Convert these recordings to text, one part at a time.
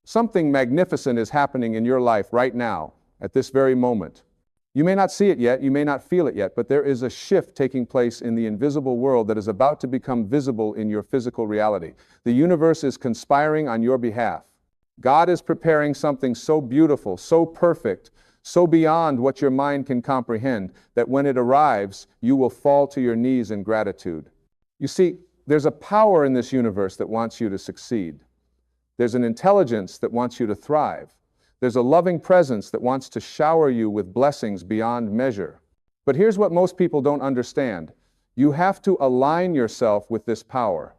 Something magnificent is happening in your life right now, at this very moment. You may not see it yet, you may not feel it yet, but there is a shift taking place in the invisible world that is about to become visible in your physical reality. The universe is conspiring on your behalf. God is preparing something so beautiful, so perfect, so beyond what your mind can comprehend, that when it arrives, you will fall to your knees in gratitude. You see, there's a power in this universe that wants you to succeed. There's an intelligence that wants you to thrive. There's a loving presence that wants to shower you with blessings beyond measure. But here's what most people don't understand. You have to align yourself with this power.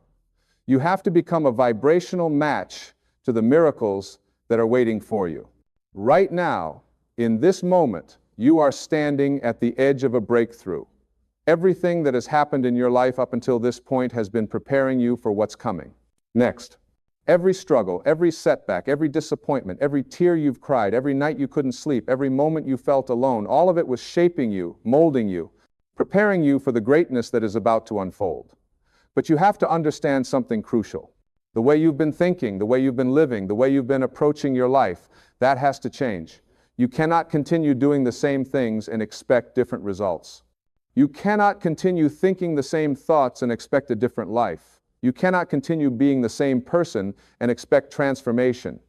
You have to become a vibrational match to the miracles that are waiting for you. Right now, in this moment, you are standing at the edge of a breakthrough. Everything that has happened in your life up until this point has been preparing you for what's coming. Next. Every struggle, every setback, every disappointment, every tear you've cried, every night you couldn't sleep, every moment you felt alone, all of it was shaping you, molding you, preparing you for the greatness that is about to unfold. But you have to understand something crucial. The way you've been thinking, the way you've been living, the way you've been approaching your life, that has to change. You cannot continue doing the same things and expect different results. You cannot continue thinking the same thoughts and expect a different life. You cannot continue being the same person and expect transformation.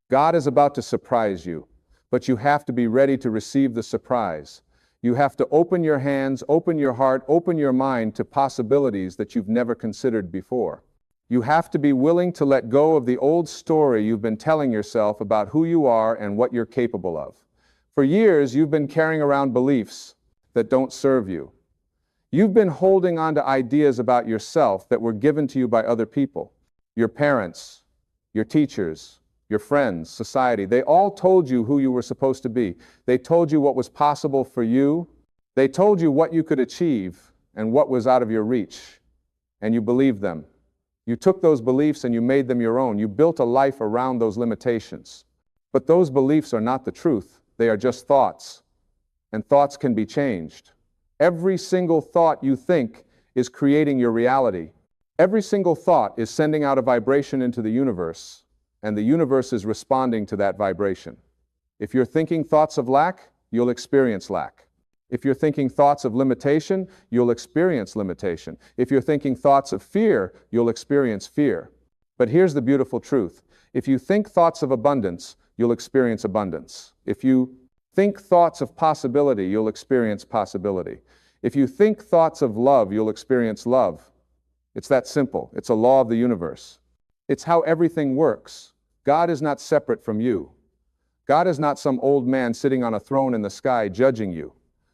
God is about to surprise you, but you have to be ready to receive the surprise. You have to open your hands, open your heart, open your mind to possibilities that you've never considered before. You have to be willing to let go of the old story you've been telling yourself about who you are and what you're capable of. For years, you've been carrying around beliefs that don't serve you. You've been holding on to ideas about yourself that were given to you by other people. Your parents, your teachers, your friends, society, they all told you who you were supposed to be. They told you what was possible for you. They told you what you could achieve and what was out of your reach. And you believed them. You took those beliefs and you made them your own. You built a life around those limitations. But those beliefs are not the truth. They are just thoughts. And thoughts can be changed. Every single thought you think is creating your reality. Every single thought is sending out a vibration into the universe, and the universe is responding to that vibration. If you're thinking thoughts of lack, you'll experience lack. If you're thinking thoughts of limitation, you'll experience limitation. If you're thinking thoughts of fear, you'll experience fear. But here's the beautiful truth. If you think thoughts of abundance, you'll experience abundance. If you think thoughts of possibility, you'll experience possibility. If you think thoughts of love, you'll experience love. It's that simple. It's a law of the universe. It's how everything works. God is not separate from you. God is not some old man sitting on a throne in the sky judging you.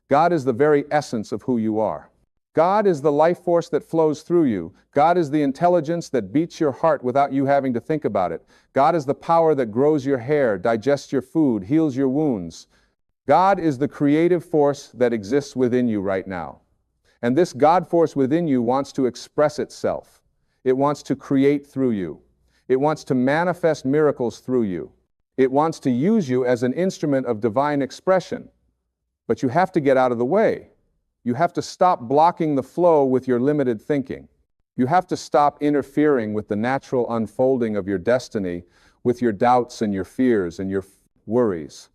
God is the very essence of who you are. God is the life force that flows through you. God is the intelligence that beats your heart without you having to think about it. God is the power that grows your hair, digests your food, heals your wounds. God is the creative force that exists within you right now. And this God force within you wants to express itself. It wants to create through you. It wants to manifest miracles through you. It wants to use you as an instrument of divine expression. But you have to get out of the way. You have to stop blocking the flow with your limited thinking. You have to stop interfering with the natural unfolding of your destiny with your doubts and your fears and your worries.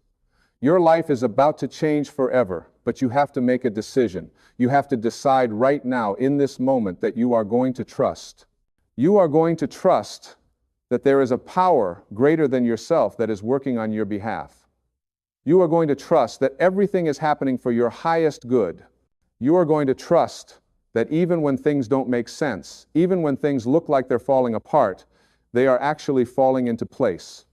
Your life is about to change forever, but you have to make a decision. You have to decide right now, in this moment, that you are going to trust. You are going to trust that there is a power greater than yourself that is working on your behalf. You are going to trust that everything is happening for your highest good. You are going to trust that even when things don't make sense, even when things look like they're falling apart, they are actually falling into place.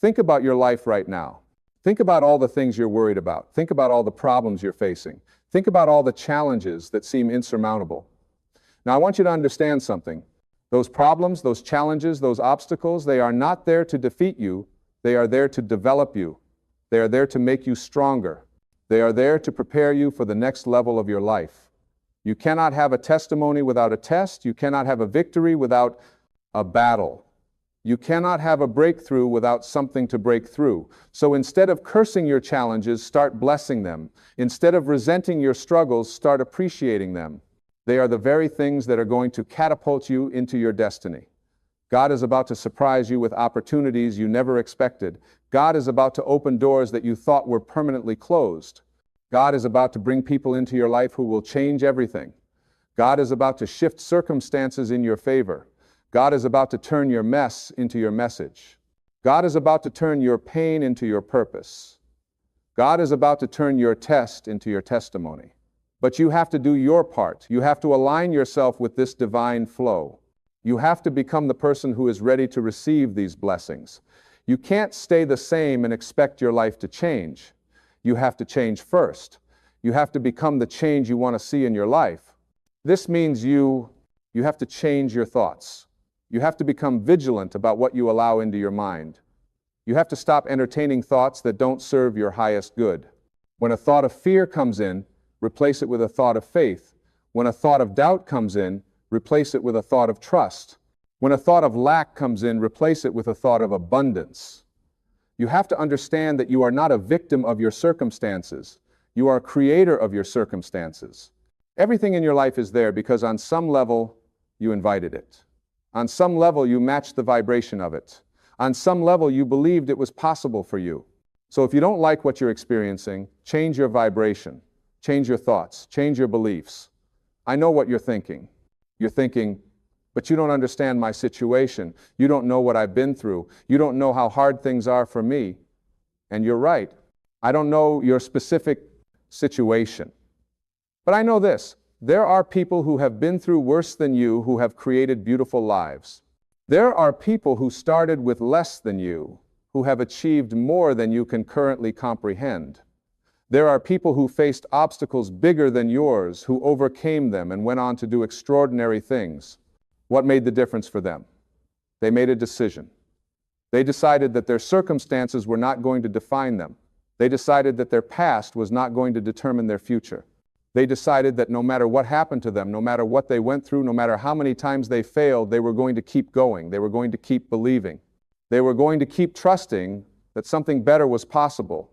Think about your life right now. Think about all the things you're worried about. Think about all the problems you're facing. Think about all the challenges that seem insurmountable. Now, I want you to understand something. Those problems, those challenges, those obstacles, they are not there to defeat you. They are there to develop you. They are there to make you stronger. They are there to prepare you for the next level of your life. You cannot have a testimony without a test. You cannot have a victory without a battle. You cannot have a breakthrough without something to break through. So instead of cursing your challenges, start blessing them. Instead of resenting your struggles, start appreciating them. They are the very things that are going to catapult you into your destiny. God is about to surprise you with opportunities you never expected. God is about to open doors that you thought were permanently closed. God is about to bring people into your life who will change everything. God is about to shift circumstances in your favor. God is about to turn your mess into your message. God is about to turn your pain into your purpose. God is about to turn your test into your testimony. But you have to do your part. You have to align yourself with this divine flow. You have to become the person who is ready to receive these blessings. You can't stay the same and expect your life to change. You have to change first. You have to become the change you want to see in your life. This means you have to change your thoughts. You have to become vigilant about what you allow into your mind. You have to stop entertaining thoughts that don't serve your highest good. When a thought of fear comes in, replace it with a thought of faith. When a thought of doubt comes in, replace it with a thought of trust. When a thought of lack comes in, replace it with a thought of abundance. You have to understand that you are not a victim of your circumstances. You are a creator of your circumstances. Everything in your life is there because on some level, you invited it. On some level, you matched the vibration of it. On some level, you believed it was possible for you. So if you don't like what you're experiencing, change your vibration, change your thoughts, change your beliefs. I know what you're thinking. You're thinking, but you don't understand my situation. You don't know what I've been through. You don't know how hard things are for me. And you're right. I don't know your specific situation. But I know this. There are people who have been through worse than you who have created beautiful lives. There are people who started with less than you, who have achieved more than you can currently comprehend. There are people who faced obstacles bigger than yours, who overcame them and went on to do extraordinary things. What made the difference for them? They made a decision. They decided that their circumstances were not going to define them. They decided that their past was not going to determine their future. They decided that no matter what happened to them, no matter what they went through, no matter how many times they failed, they were going to keep going. They were going to keep believing. They were going to keep trusting that something better was possible.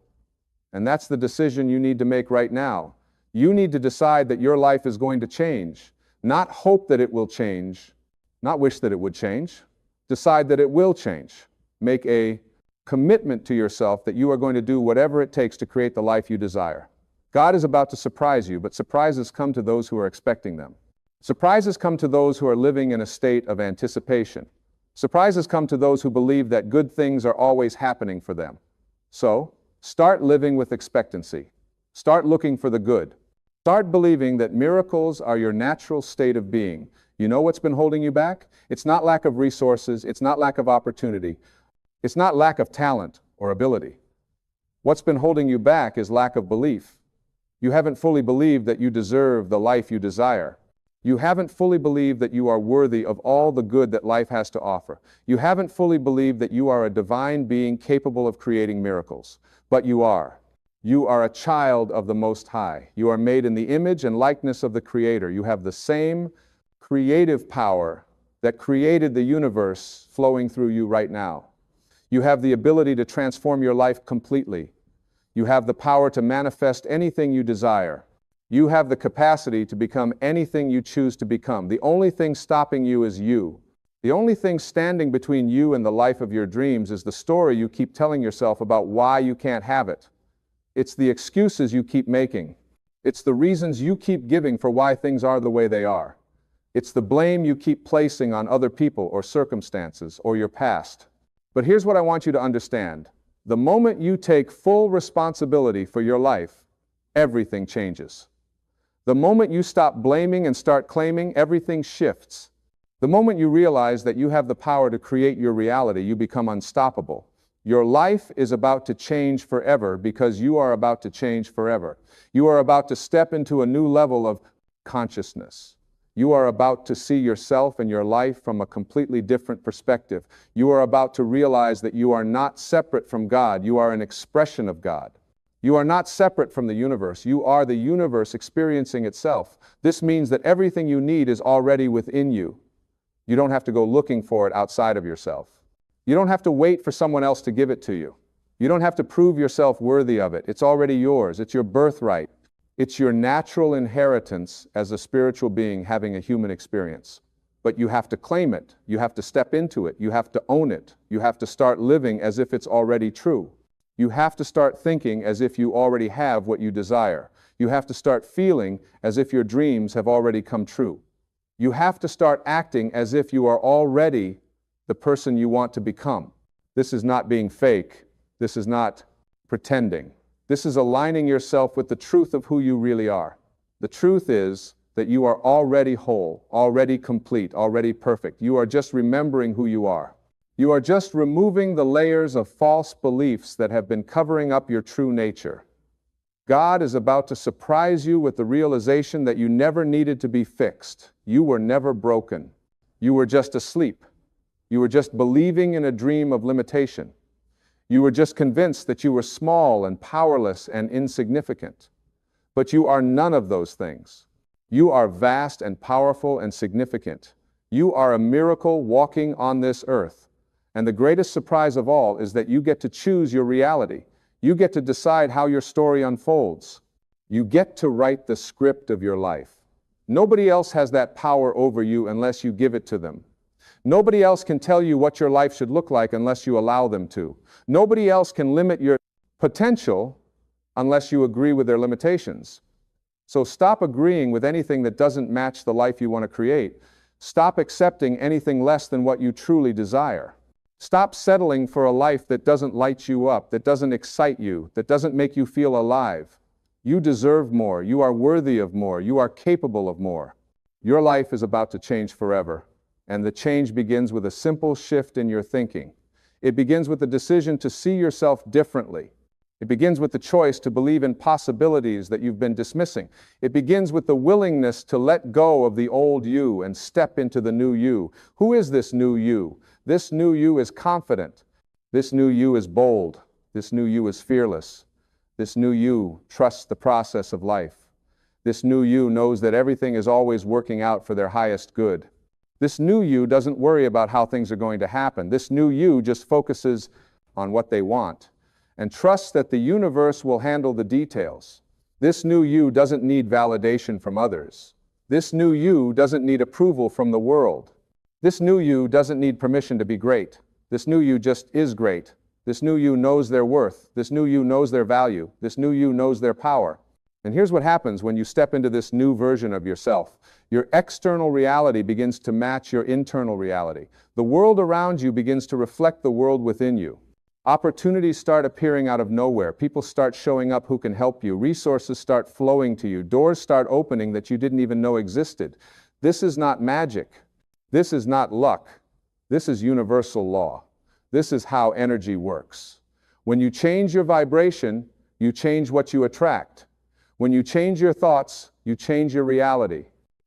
And that's the decision you need to make right now. You need to decide that your life is going to change. Not hope that it will change, not wish that it would change. Decide that it will change. Make a commitment to yourself that you are going to do whatever it takes to create the life you desire. God is about to surprise you, but surprises come to those who are expecting them. Surprises come to those who are living in a state of anticipation. Surprises come to those who believe that good things are always happening for them. So, start living with expectancy. Start looking for the good. Start believing that miracles are your natural state of being. You know what's been holding you back? It's not lack of resources. It's not lack of opportunity. It's not lack of talent or ability. What's been holding you back is lack of belief. You haven't fully believed that you deserve the life you desire. You haven't fully believed that you are worthy of all the good that life has to offer. You haven't fully believed that you are a divine being capable of creating miracles. But you are. You are a child of the Most High. You are made in the image and likeness of the Creator. You have the same creative power that created the universe flowing through you right now. You have the ability to transform your life completely. You have the power to manifest anything you desire. You have the capacity to become anything you choose to become. The only thing stopping you is you. The only thing standing between you and the life of your dreams is the story you keep telling yourself about why you can't have it. It's the excuses you keep making. It's the reasons you keep giving for why things are the way they are. It's the blame you keep placing on other people or circumstances or your past. But here's what I want you to understand. The moment you take full responsibility for your life, everything changes. The moment you stop blaming and start claiming, everything shifts. The moment you realize that you have the power to create your reality, you become unstoppable. Your life is about to change forever because you are about to change forever. You are about to step into a new level of consciousness. You are about to see yourself and your life from a completely different perspective. You are about to realize that you are not separate from God. You are an expression of God. You are not separate from the universe. You are the universe experiencing itself. This means that everything you need is already within you. You don't have to go looking for it outside of yourself. You don't have to wait for someone else to give it to you. You don't have to prove yourself worthy of it. It's already yours. It's your birthright. It's your natural inheritance as a spiritual being having a human experience. But you have to claim it. You have to step into it. You have to own it. You have to start living as if it's already true. You have to start thinking as if you already have what you desire. You have to start feeling as if your dreams have already come true. You have to start acting as if you are already the person you want to become. This is not being fake. This is not pretending. This is aligning yourself with the truth of who you really are. The truth is that you are already whole, already complete, already perfect. You are just remembering who you are. You are just removing the layers of false beliefs that have been covering up your true nature. God is about to surprise you with the realization that you never needed to be fixed. You were never broken. You were just asleep. You were just believing in a dream of limitation. You were just convinced that you were small and powerless and insignificant. But you are none of those things. You are vast and powerful and significant. You are a miracle walking on this earth. And the greatest surprise of all is that you get to choose your reality. You get to decide how your story unfolds. You get to write the script of your life. Nobody else has that power over you unless you give it to them. Nobody else can tell you what your life should look like unless you allow them to. Nobody else can limit your potential unless you agree with their limitations. So stop agreeing with anything that doesn't match the life you want to create. Stop accepting anything less than what you truly desire. Stop settling for a life that doesn't light you up, that doesn't excite you, that doesn't make you feel alive. You deserve more. You are worthy of more. You are capable of more. Your life is about to change forever, and the change begins with a simple shift in your thinking. It begins with the decision to see yourself differently. It begins with the choice to believe in possibilities that you've been dismissing. It begins with the willingness to let go of the old you and step into the new you. Who is this new you? This new you is confident. This new you is bold. This new you is fearless. This new you trusts the process of life. This new you knows that everything is always working out for their highest good. This new you doesn't worry about how things are going to happen. This new you just focuses on what they want and trusts that the universe will handle the details. This new you doesn't need validation from others. This new you doesn't need approval from the world. This new you doesn't need permission to be great. This new you just is great. This new you knows their worth. This new you knows their value. This new you knows their power. And here's what happens when you step into this new version of yourself. Your external reality begins to match your internal reality. The world around you begins to reflect the world within you. Opportunities start appearing out of nowhere. People start showing up who can help you. Resources start flowing to you. Doors start opening that you didn't even know existed. This is not magic. This is not luck. This is universal law. This is how energy works. When you change your vibration, you change what you attract. When you change your thoughts, you change your reality.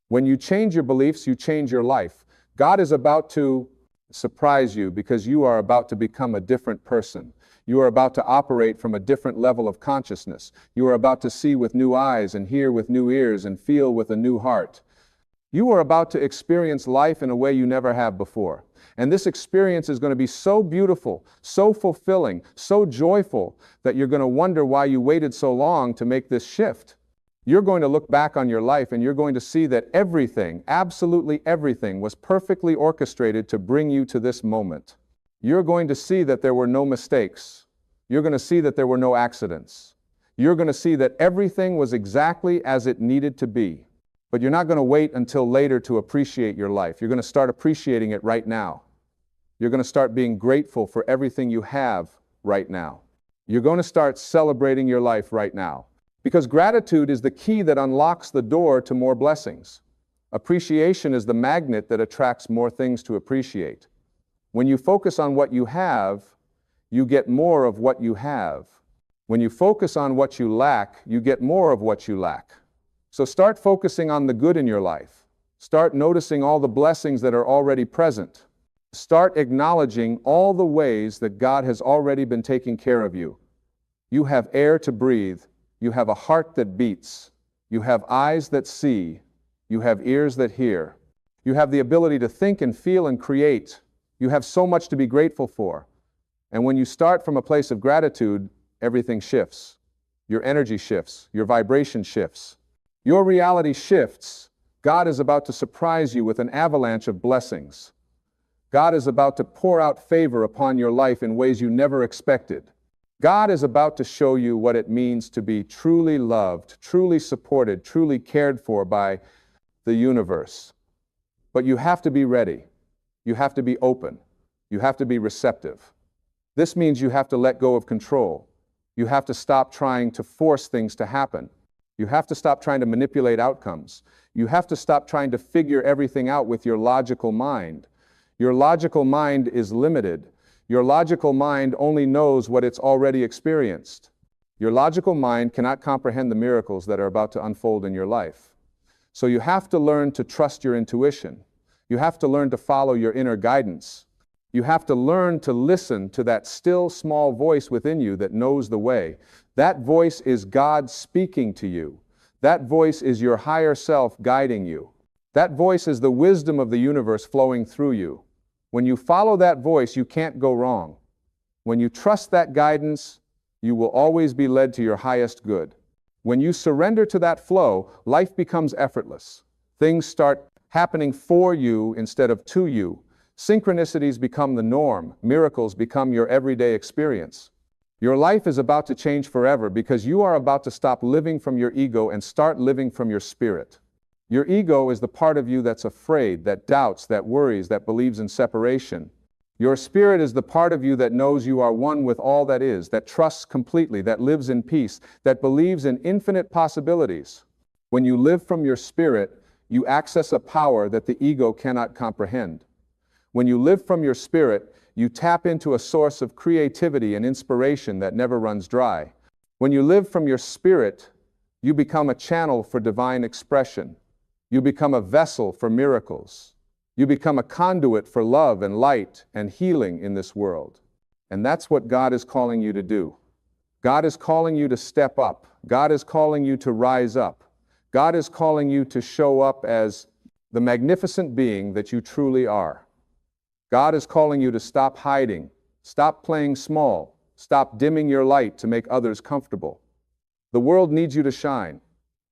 When you change your beliefs, you change your life. God is about to surprise you because you are about to become a different person. You are about to operate from a different level of consciousness. You are about to see with new eyes and hear with new ears and feel with a new heart. You are about to experience life in a way you never have before. And this experience is going to be so beautiful, so fulfilling, so joyful that you're going to wonder why you waited so long to make this shift. You're going to look back on your life and you're going to see that everything, absolutely everything, was perfectly orchestrated to bring you to this moment. You're going to see that there were no mistakes. You're going to see that there were no accidents. You're going to see that everything was exactly as it needed to be. But you're not going to wait until later to appreciate your life. You're going to start appreciating it right now. You're going to start being grateful for everything you have right now. You're going to start celebrating your life right now. Because gratitude is the key that unlocks the door to more blessings. Appreciation is the magnet that attracts more things to appreciate. When you focus on what you have, you get more of what you have. When you focus on what you lack, you get more of what you lack. So start focusing on the good in your life. Start noticing all the blessings that are already present. Start acknowledging all the ways that God has already been taking care of you. You have air to breathe. You have a heart that beats. You have eyes that see. You have ears that hear. You have the ability to think and feel and create. You have so much to be grateful for. And when you start from a place of gratitude, everything shifts. Your energy shifts. Your vibration shifts. Your reality shifts God is about to surprise you with an avalanche of blessings. God is about to pour out favor upon your life in ways you never expected. God is about to show you what it means to be truly loved, truly supported, truly cared for by the universe. But you have to be ready. You have to be open. You have to be receptive. This means you have to let go of control. You have to stop trying to force things to happen. You have to stop trying to manipulate outcomes. You have to stop trying to figure everything out with your logical mind. Your logical mind is limited. Your logical mind only knows what it's already experienced. Your logical mind cannot comprehend the miracles that are about to unfold in your life. So you have to learn to trust your intuition. You have to learn to follow your inner guidance. You have to learn to listen to that still small voice within you that knows the way. That voice is God speaking to you. That voice is your higher self guiding you. That voice is the wisdom of the universe flowing through you. When you follow that voice, you can't go wrong. When you trust that guidance, you will always be led to your highest good. When you surrender to that flow, life becomes effortless. Things start happening for you instead of to you. Synchronicities become the norm. Miracles become your everyday experience. Your life is about to change forever because you are about to stop living from your ego and start living from your spirit. Your ego is the part of you that's afraid, that doubts, that worries, that believes in separation. Your spirit is the part of you that knows you are one with all that is, that trusts completely, that lives in peace, that believes in infinite possibilities. When you live from your spirit, you access a power that the ego cannot comprehend. When you live from your spirit, you tap into a source of creativity and inspiration that never runs dry. When you live from your spirit, you become a channel for divine expression. You become a vessel for miracles. You become a conduit for love and light and healing in this world. And that's what God is calling you to do. God is calling you to step up. God is calling you to rise up. God is calling you to show up as the magnificent being that you truly are. God is calling you to stop hiding, stop playing small, stop dimming your light to make others comfortable. The world needs you to shine.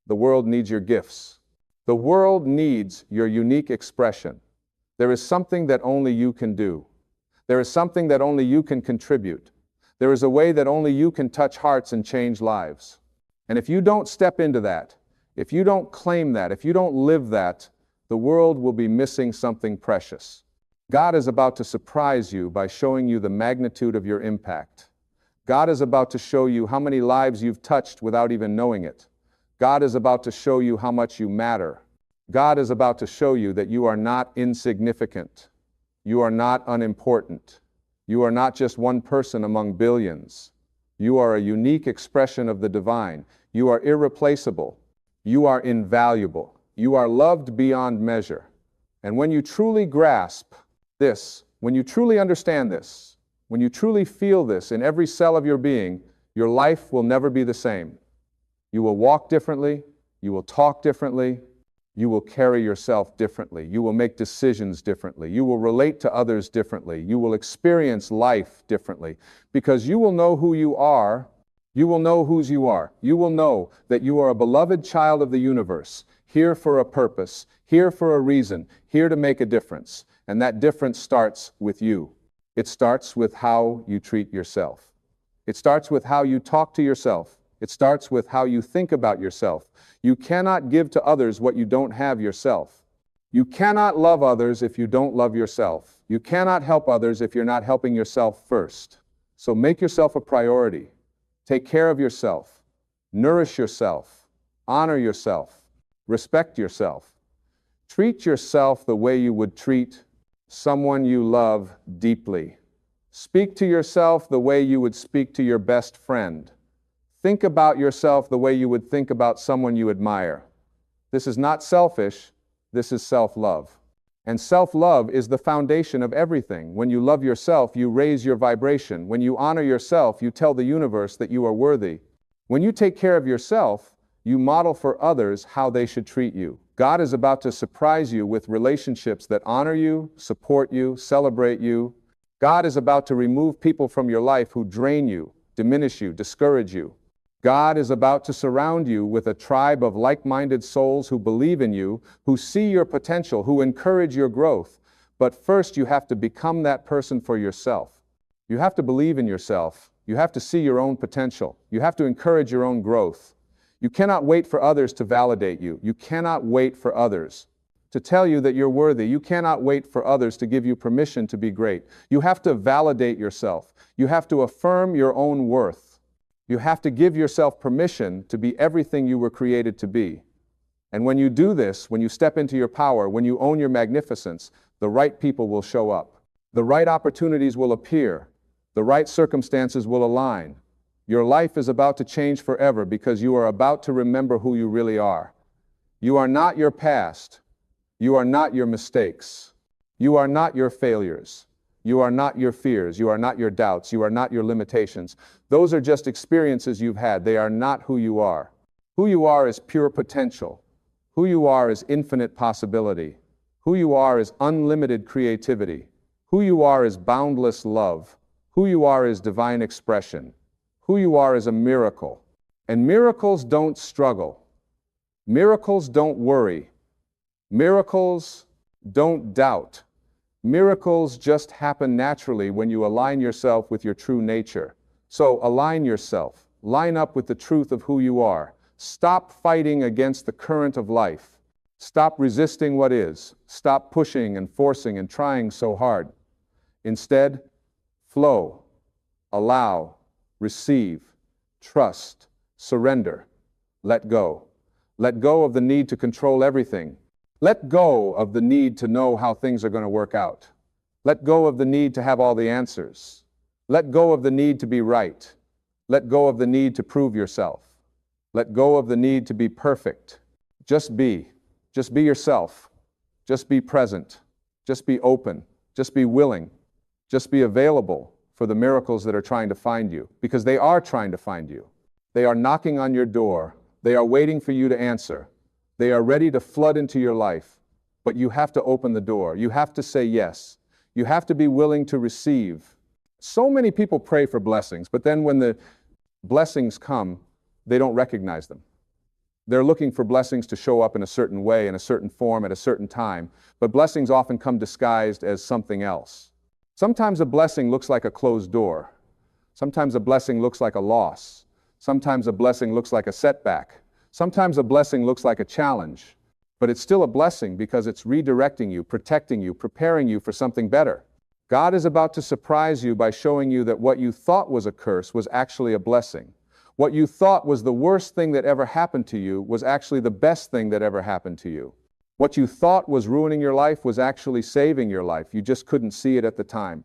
The world needs your gifts. The world needs your unique expression. There is something that only you can do. There is something that only you can contribute. There is a way that only you can touch hearts and change lives. And if you don't step into that, if you don't claim that, if you don't live that, the world will be missing something precious. God is about to surprise you by showing you the magnitude of your impact. God is about to show you how many lives you've touched without even knowing it. God is about to show you how much you matter. God is about to show you that you are not insignificant. You are not unimportant. You are not just one person among billions. You are a unique expression of the divine. You are irreplaceable. You are invaluable. You are loved beyond measure. And when you truly grasp this, when you truly understand this, when you truly feel this in every cell of your being, your life will never be the same. You will walk differently. You will talk differently. You will carry yourself differently. You will make decisions differently. You will relate to others differently. You will experience life differently because you will know who you are. You will know whose you are. You will know that you are a beloved child of the universe, here for a purpose, here for a reason, here to make a difference. And that difference starts with you. It starts with how you treat yourself. It starts with how you talk to yourself. It starts with how you think about yourself. You cannot give to others what you don't have yourself. You cannot love others if you don't love yourself. You cannot help others if you're not helping yourself first. So make yourself a priority. Take care of yourself. Nourish yourself. Honor yourself. Respect yourself. Treat yourself the way you would treat someone you love deeply. Speak to yourself the way you would speak to your best friend. Think about yourself the way you would think about someone you admire. This is not selfish, this is self-love. And self-love is the foundation of everything. When you love yourself, you raise your vibration. When you honor yourself, you tell the universe that you are worthy. When you take care of yourself, you model for others how they should treat you. God is about to surprise you with relationships that honor you, support you, celebrate you. God is about to remove people from your life who drain you, diminish you, discourage you. God is about to surround you with a tribe of like-minded souls who believe in you, who see your potential, who encourage your growth. But first, you have to become that person for yourself. You have to believe in yourself. You have to see your own potential. You have to encourage your own growth. You cannot wait for others to validate you. You cannot wait for others to tell you that you're worthy. You cannot wait for others to give you permission to be great. You have to validate yourself. You have to affirm your own worth. You have to give yourself permission to be everything you were created to be. And when you do this, when you step into your power, when you own your magnificence, the right people will show up. The right opportunities will appear. The right circumstances will align. Your life is about to change forever because you are about to remember who you really are. You are not your past. You are not your mistakes. You are not your failures. You are not your fears. You are not your doubts. You are not your limitations. Those are just experiences you've had. They are not who you are. Who you are is pure potential. Who you are is infinite possibility. Who you are is unlimited creativity. Who you are is boundless love. Who you are is divine expression. Who you are is a miracle. And miracles don't struggle. Miracles don't worry. Miracles don't doubt. Miracles just happen naturally when you align yourself with your true nature. So align yourself. Line up with the truth of who you are. Stop fighting against the current of life. Stop resisting what is. Stop pushing and forcing and trying so hard. Instead, flow, allow, receive, trust, surrender, let go. Let go of the need to control everything. Let go of the need to know how things are going to work out. Let go of the need to have all the answers. Let go of the need to be right. Let go of the need to prove yourself. Let go of the need to be perfect. Just be. Just be yourself. Just be present. Just be open. Just be willing. Just be available for the miracles that are trying to find you, because they are trying to find you. They are knocking on your door. They are waiting for you to answer. They are ready to flood into your life, but you have to open the door. You have to say yes. You have to be willing to receive. So many people pray for blessings, but then when the blessings come, they don't recognize them. They're looking for blessings to show up in a certain way, in a certain form, at a certain time, but blessings often come disguised as something else. Sometimes a blessing looks like a closed door. Sometimes a blessing looks like a loss. Sometimes a blessing looks like a setback. Sometimes a blessing looks like a challenge, but it's still a blessing because it's redirecting you, protecting you, preparing you for something better. God is about to surprise you by showing you that what you thought was a curse was actually a blessing. What you thought was the worst thing that ever happened to you was actually the best thing that ever happened to you. What you thought was ruining your life was actually saving your life. You just couldn't see it at the time.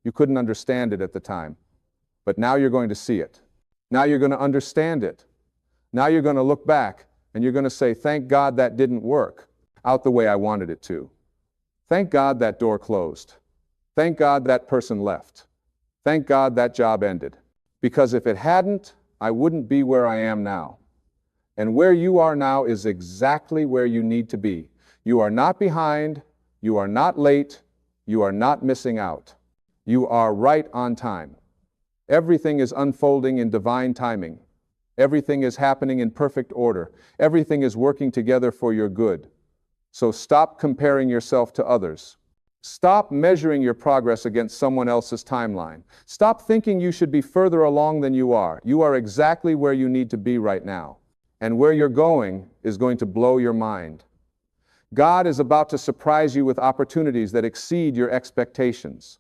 You couldn't understand it at the time. But now you're going to see it. Now you're going to understand it. Now you're going to look back and you're going to say, thank God that didn't work out the way I wanted it to. Thank God that door closed. Thank God that person left. Thank God that job ended. Because if it hadn't, I wouldn't be where I am now. And where you are now is exactly where you need to be. You are not behind. You are not late. You are not missing out. You are right on time. Everything is unfolding in divine timing. Everything is happening in perfect order. Everything is working together for your good. So stop comparing yourself to others. Stop measuring your progress against someone else's timeline. Stop thinking you should be further along than you are. You are exactly where you need to be right now. And where you're going is going to blow your mind. God is about to surprise you with opportunities that exceed your expectations.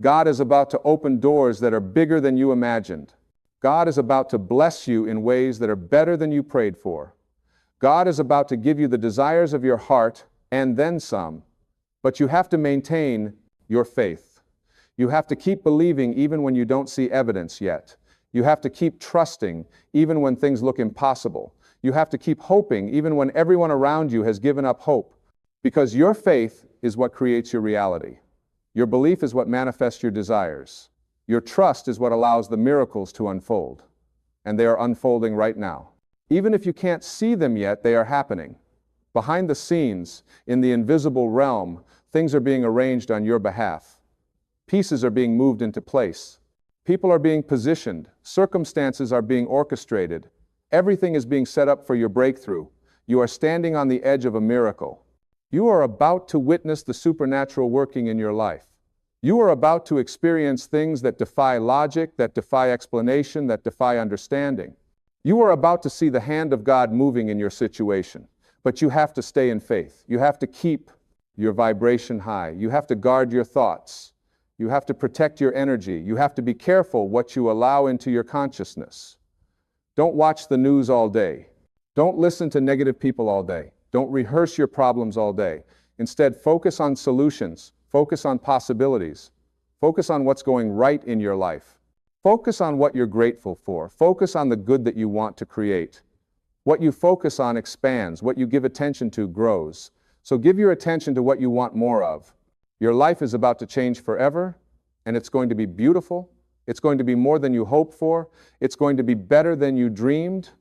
God is about to open doors that are bigger than you imagined. God is about to bless you in ways that are better than you prayed for. God is about to give you the desires of your heart and then some. But you have to maintain your faith. You have to keep believing even when you don't see evidence yet. You have to keep trusting even when things look impossible. You have to keep hoping even when everyone around you has given up hope. Because your faith is what creates your reality. Your belief is what manifests your desires. Your trust is what allows the miracles to unfold. And they are unfolding right now. Even if you can't see them yet, they are happening. Behind the scenes, in the invisible realm, things are being arranged on your behalf. Pieces are being moved into place. People are being positioned. Circumstances are being orchestrated. Everything is being set up for your breakthrough. You are standing on the edge of a miracle. You are about to witness the supernatural working in your life. You are about to experience things that defy logic, that defy explanation, that defy understanding. You are about to see the hand of God moving in your situation. But you have to stay in faith. You have to keep your vibration high. You have to guard your thoughts. You have to protect your energy. You have to be careful what you allow into your consciousness. Don't watch the news all day. Don't listen to negative people all day. Don't rehearse your problems all day. Instead, focus on solutions. Focus on possibilities. Focus on what's going right in your life. Focus on what you're grateful for. Focus on the good that you want to create. What you focus on expands. What you give attention to grows. So give your attention to what you want more of. Your life is about to change forever, and it's going to be beautiful. It's going to be more than you hoped for. It's going to be better than you dreamed.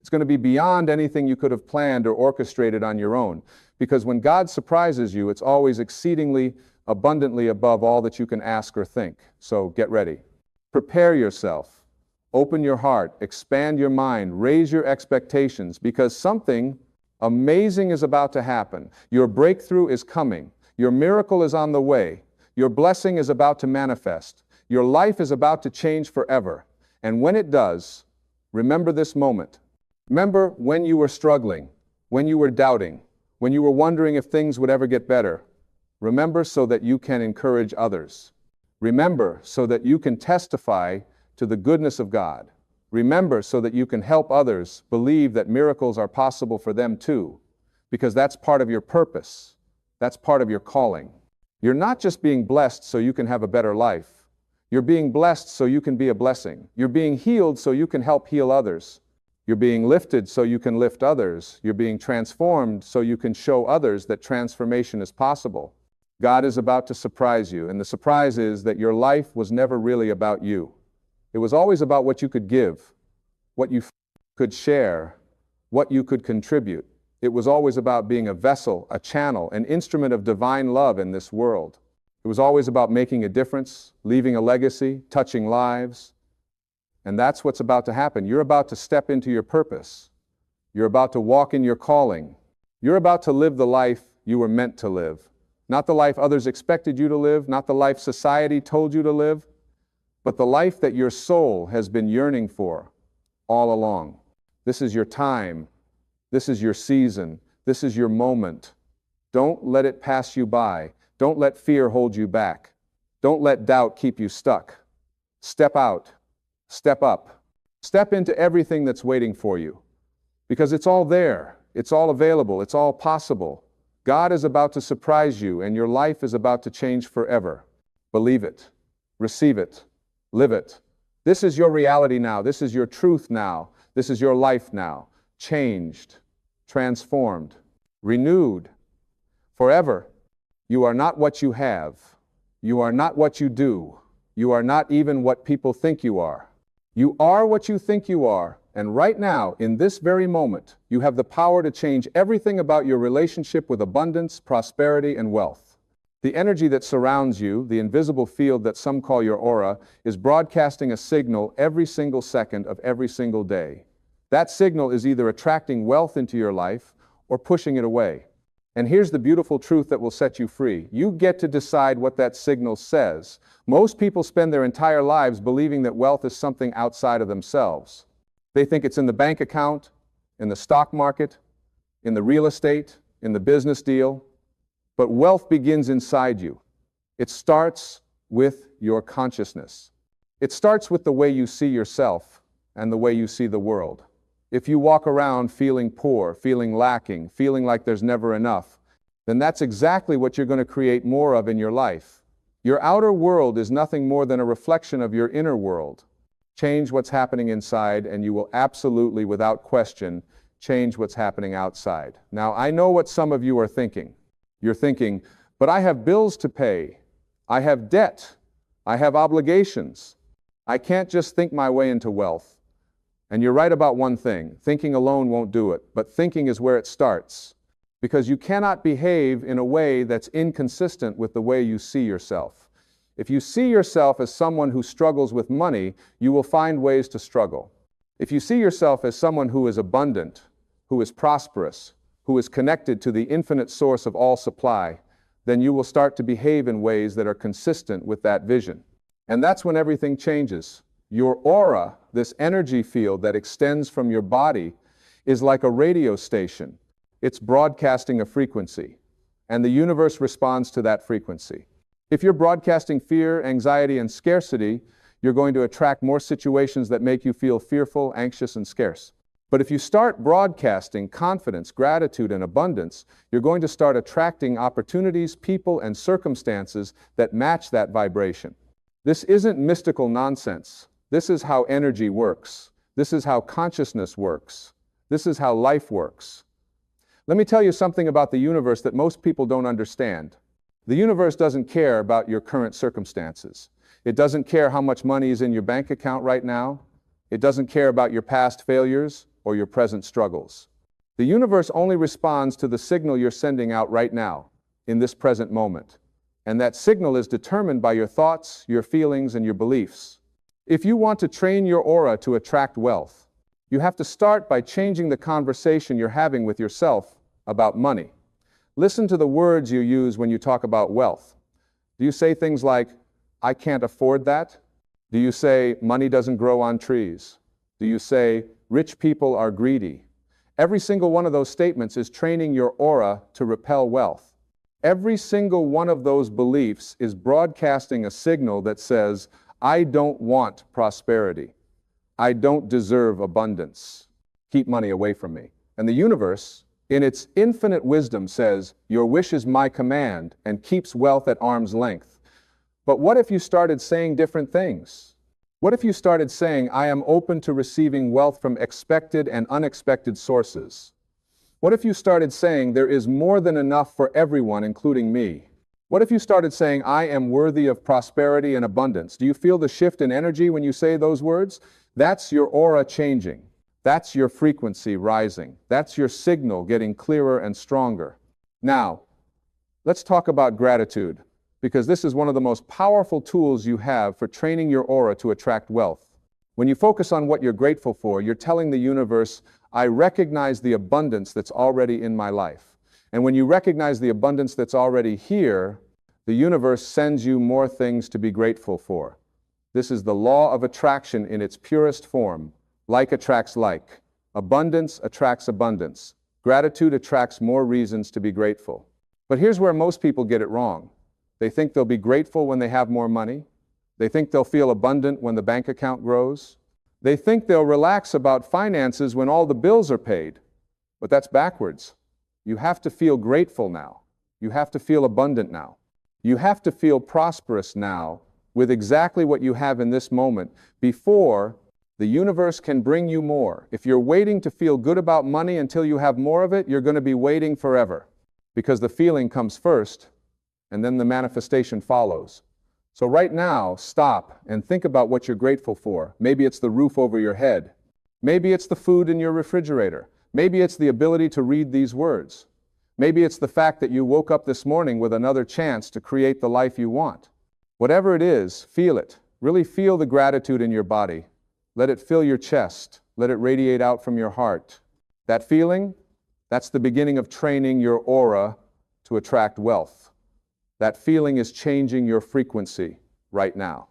It's going to be beyond anything you could have planned or orchestrated on your own. Because when God surprises you, it's always exceedingly abundantly above all that you can ask or think. So get ready. Prepare yourself. Open your heart. Expand your mind. Raise your expectations, because something amazing is about to happen. Your breakthrough is coming. Your miracle is on the way. Your blessing is about to manifest. Your life is about to change forever. And when it does, remember this moment. Remember when you were struggling, when you were doubting, when you were wondering if things would ever get better. Remember so that you can encourage others. Remember so that you can testify to the goodness of God. Remember so that you can help others believe that miracles are possible for them too, because that's part of your purpose. That's part of your calling. You're not just being blessed so you can have a better life. You're being blessed so you can be a blessing. You're being healed so you can help heal others. You're being lifted so you can lift others. You're being transformed so you can show others that transformation is possible. God is about to surprise you, and the surprise is that your life was never really about you. It was always about what you could give, what you could share, what you could contribute. It was always about being a vessel, a channel, an instrument of divine love in this world. It was always about making a difference, leaving a legacy, touching lives. And that's what's about to happen. You're about to step into your purpose. You're about to walk in your calling. You're about to live the life you were meant to live. Not the life others expected you to live, not the life society told you to live, but the life that your soul has been yearning for all along. This is your time. This is your season. This is your moment. Don't let it pass you by. Don't let fear hold you back. Don't let doubt keep you stuck. Step out. Step up. Step into everything that's waiting for you. Because it's all there. It's all available. It's all possible. God is about to surprise you, and your life is about to change forever. Believe it. Receive it. Live it. This is your reality now. This is your truth now. This is your life now. Changed, transformed, renewed, forever. You are not what you have. You are not what you do. You are not even what people think you are. You are what you think you are, and right now, in this very moment, you have the power to change everything about your relationship with abundance, prosperity, and wealth. The energy that surrounds you, the invisible field that some call your aura, is broadcasting a signal every single second of every single day. That signal is either attracting wealth into your life or pushing it away. And here's the beautiful truth that will set you free. You get to decide what that signal says. Most people spend their entire lives believing that wealth is something outside of themselves. They think it's in the bank account, in the stock market, in the real estate, in the business deal. But wealth begins inside you. It starts with your consciousness. It starts with the way you see yourself and the way you see the world. If you walk around feeling poor, feeling lacking, feeling like there's never enough, then that's exactly what you're going to create more of in your life. Your outer world is nothing more than a reflection of your inner world. Change what's happening inside, and you will absolutely, without question, change what's happening outside. Now, I know what some of you are thinking. You're thinking, but I have bills to pay. I have debt. I have obligations. I can't just think my way into wealth. And you're right about one thing. Thinking alone won't do it, but thinking is where it starts. Because you cannot behave in a way that's inconsistent with the way you see yourself. If you see yourself as someone who struggles with money, you will find ways to struggle. If you see yourself as someone who is abundant, who is prosperous, who is connected to the infinite source of all supply, then you will start to behave in ways that are consistent with that vision. And that's when everything changes. Your aura, this energy field that extends from your body, is like a radio station. It's broadcasting a frequency, and the universe responds to that frequency. If you're broadcasting fear, anxiety, and scarcity, you're going to attract more situations that make you feel fearful, anxious, and scarce. But if you start broadcasting confidence, gratitude, and abundance, you're going to start attracting opportunities, people, and circumstances that match that vibration. This isn't mystical nonsense. This is how energy works. This is how consciousness works. This is how life works. Let me tell you something about the universe that most people don't understand. The universe doesn't care about your current circumstances. It doesn't care how much money is in your bank account right now. It doesn't care about your past failures or your present struggles. The universe only responds to the signal you're sending out right now, in this present moment. And that signal is determined by your thoughts, your feelings, and your beliefs. If you want to train your aura to attract wealth, you have to start by changing the conversation you're having with yourself about money. Listen to the words you use when you talk about wealth. Do you say things like, "I can't afford that"? Do you say, "Money doesn't grow on trees"? Do you say, "Rich people are greedy"? Every single one of those statements is training your aura to repel wealth. Every single one of those beliefs is broadcasting a signal that says, "I don't want prosperity. I don't deserve abundance. Keep money away from me." And the universe, in its infinite wisdom, says, "Your wish is my command," and keeps wealth at arm's length. But what if you started saying different things? What if you started saying, "I am open to receiving wealth from expected and unexpected sources"? What if you started saying, "There is more than enough for everyone, including me"? What if you started saying, "I am worthy of prosperity and abundance"? Do you feel the shift in energy when you say those words? That's your aura changing. That's your frequency rising. That's your signal getting clearer and stronger. Now, let's talk about gratitude, because this is one of the most powerful tools you have for training your aura to attract wealth. When you focus on what you're grateful for, you're telling the universe, "I recognize the abundance that's already in my life." And when you recognize the abundance that's already here, the universe sends you more things to be grateful for. This is the law of attraction in its purest form. Like attracts like. Abundance attracts abundance. Gratitude attracts more reasons to be grateful. But here's where most people get it wrong. They think they'll be grateful when they have more money. They think they'll feel abundant when the bank account grows. They think they'll relax about finances when all the bills are paid. But that's backwards. You have to feel grateful now. You have to feel abundant now. You have to feel prosperous now with exactly what you have in this moment before the universe can bring you more. If you're waiting to feel good about money until you have more of it, you're going to be waiting forever, because the feeling comes first and then the manifestation follows. So right now, stop and think about what you're grateful for. Maybe it's the roof over your head. Maybe it's the food in your refrigerator. Maybe it's the ability to read these words. Maybe it's the fact that you woke up this morning with another chance to create the life you want. Whatever it is, feel it. Really feel the gratitude in your body. Let it fill your chest. Let it radiate out from your heart. That feeling, that's the beginning of training your aura to attract wealth. That feeling is changing your frequency right now.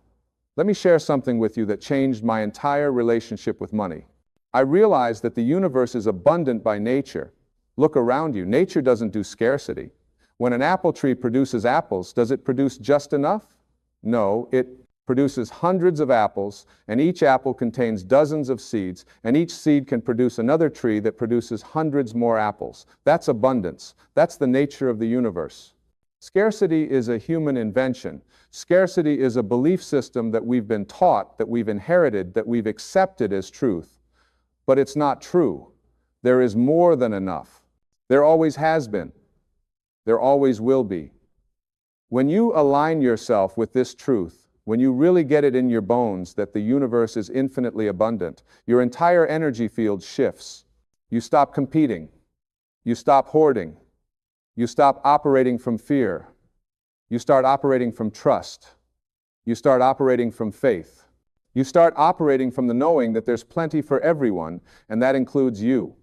Let me share something with you that changed my entire relationship with money. I realized that the universe is abundant by nature. Look around you. Nature doesn't do scarcity. When an apple tree produces apples, does it produce just enough? No, it produces hundreds of apples, and each apple contains dozens of seeds, and each seed can produce another tree that produces hundreds more apples. That's abundance. That's the nature of the universe. Scarcity is a human invention. Scarcity is a belief system that we've been taught, that we've inherited, that we've accepted as truth. But it's not true. There is more than enough. There always has been. There always will be. When you align yourself with this truth, when you really get it in your bones that the universe is infinitely abundant, your entire energy field shifts. You stop competing. You stop hoarding. You stop operating from fear. You start operating from trust. You start operating from faith. You start operating from the knowing that there's plenty for everyone, and that includes you.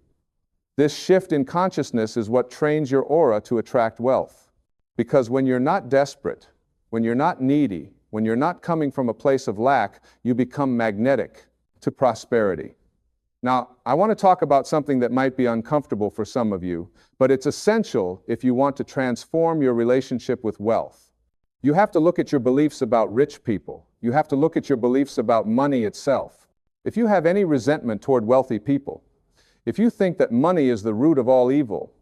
This shift in consciousness is what trains your aura to attract wealth. Because when you're not desperate, when you're not needy, when you're not coming from a place of lack, you become magnetic to prosperity. Now, I want to talk about something that might be uncomfortable for some of you, but it's essential if you want to transform your relationship with wealth. You have to look at your beliefs about rich people. You have to look at your beliefs about money itself. If you have any resentment toward wealthy people, if you think that money is the root of all evil,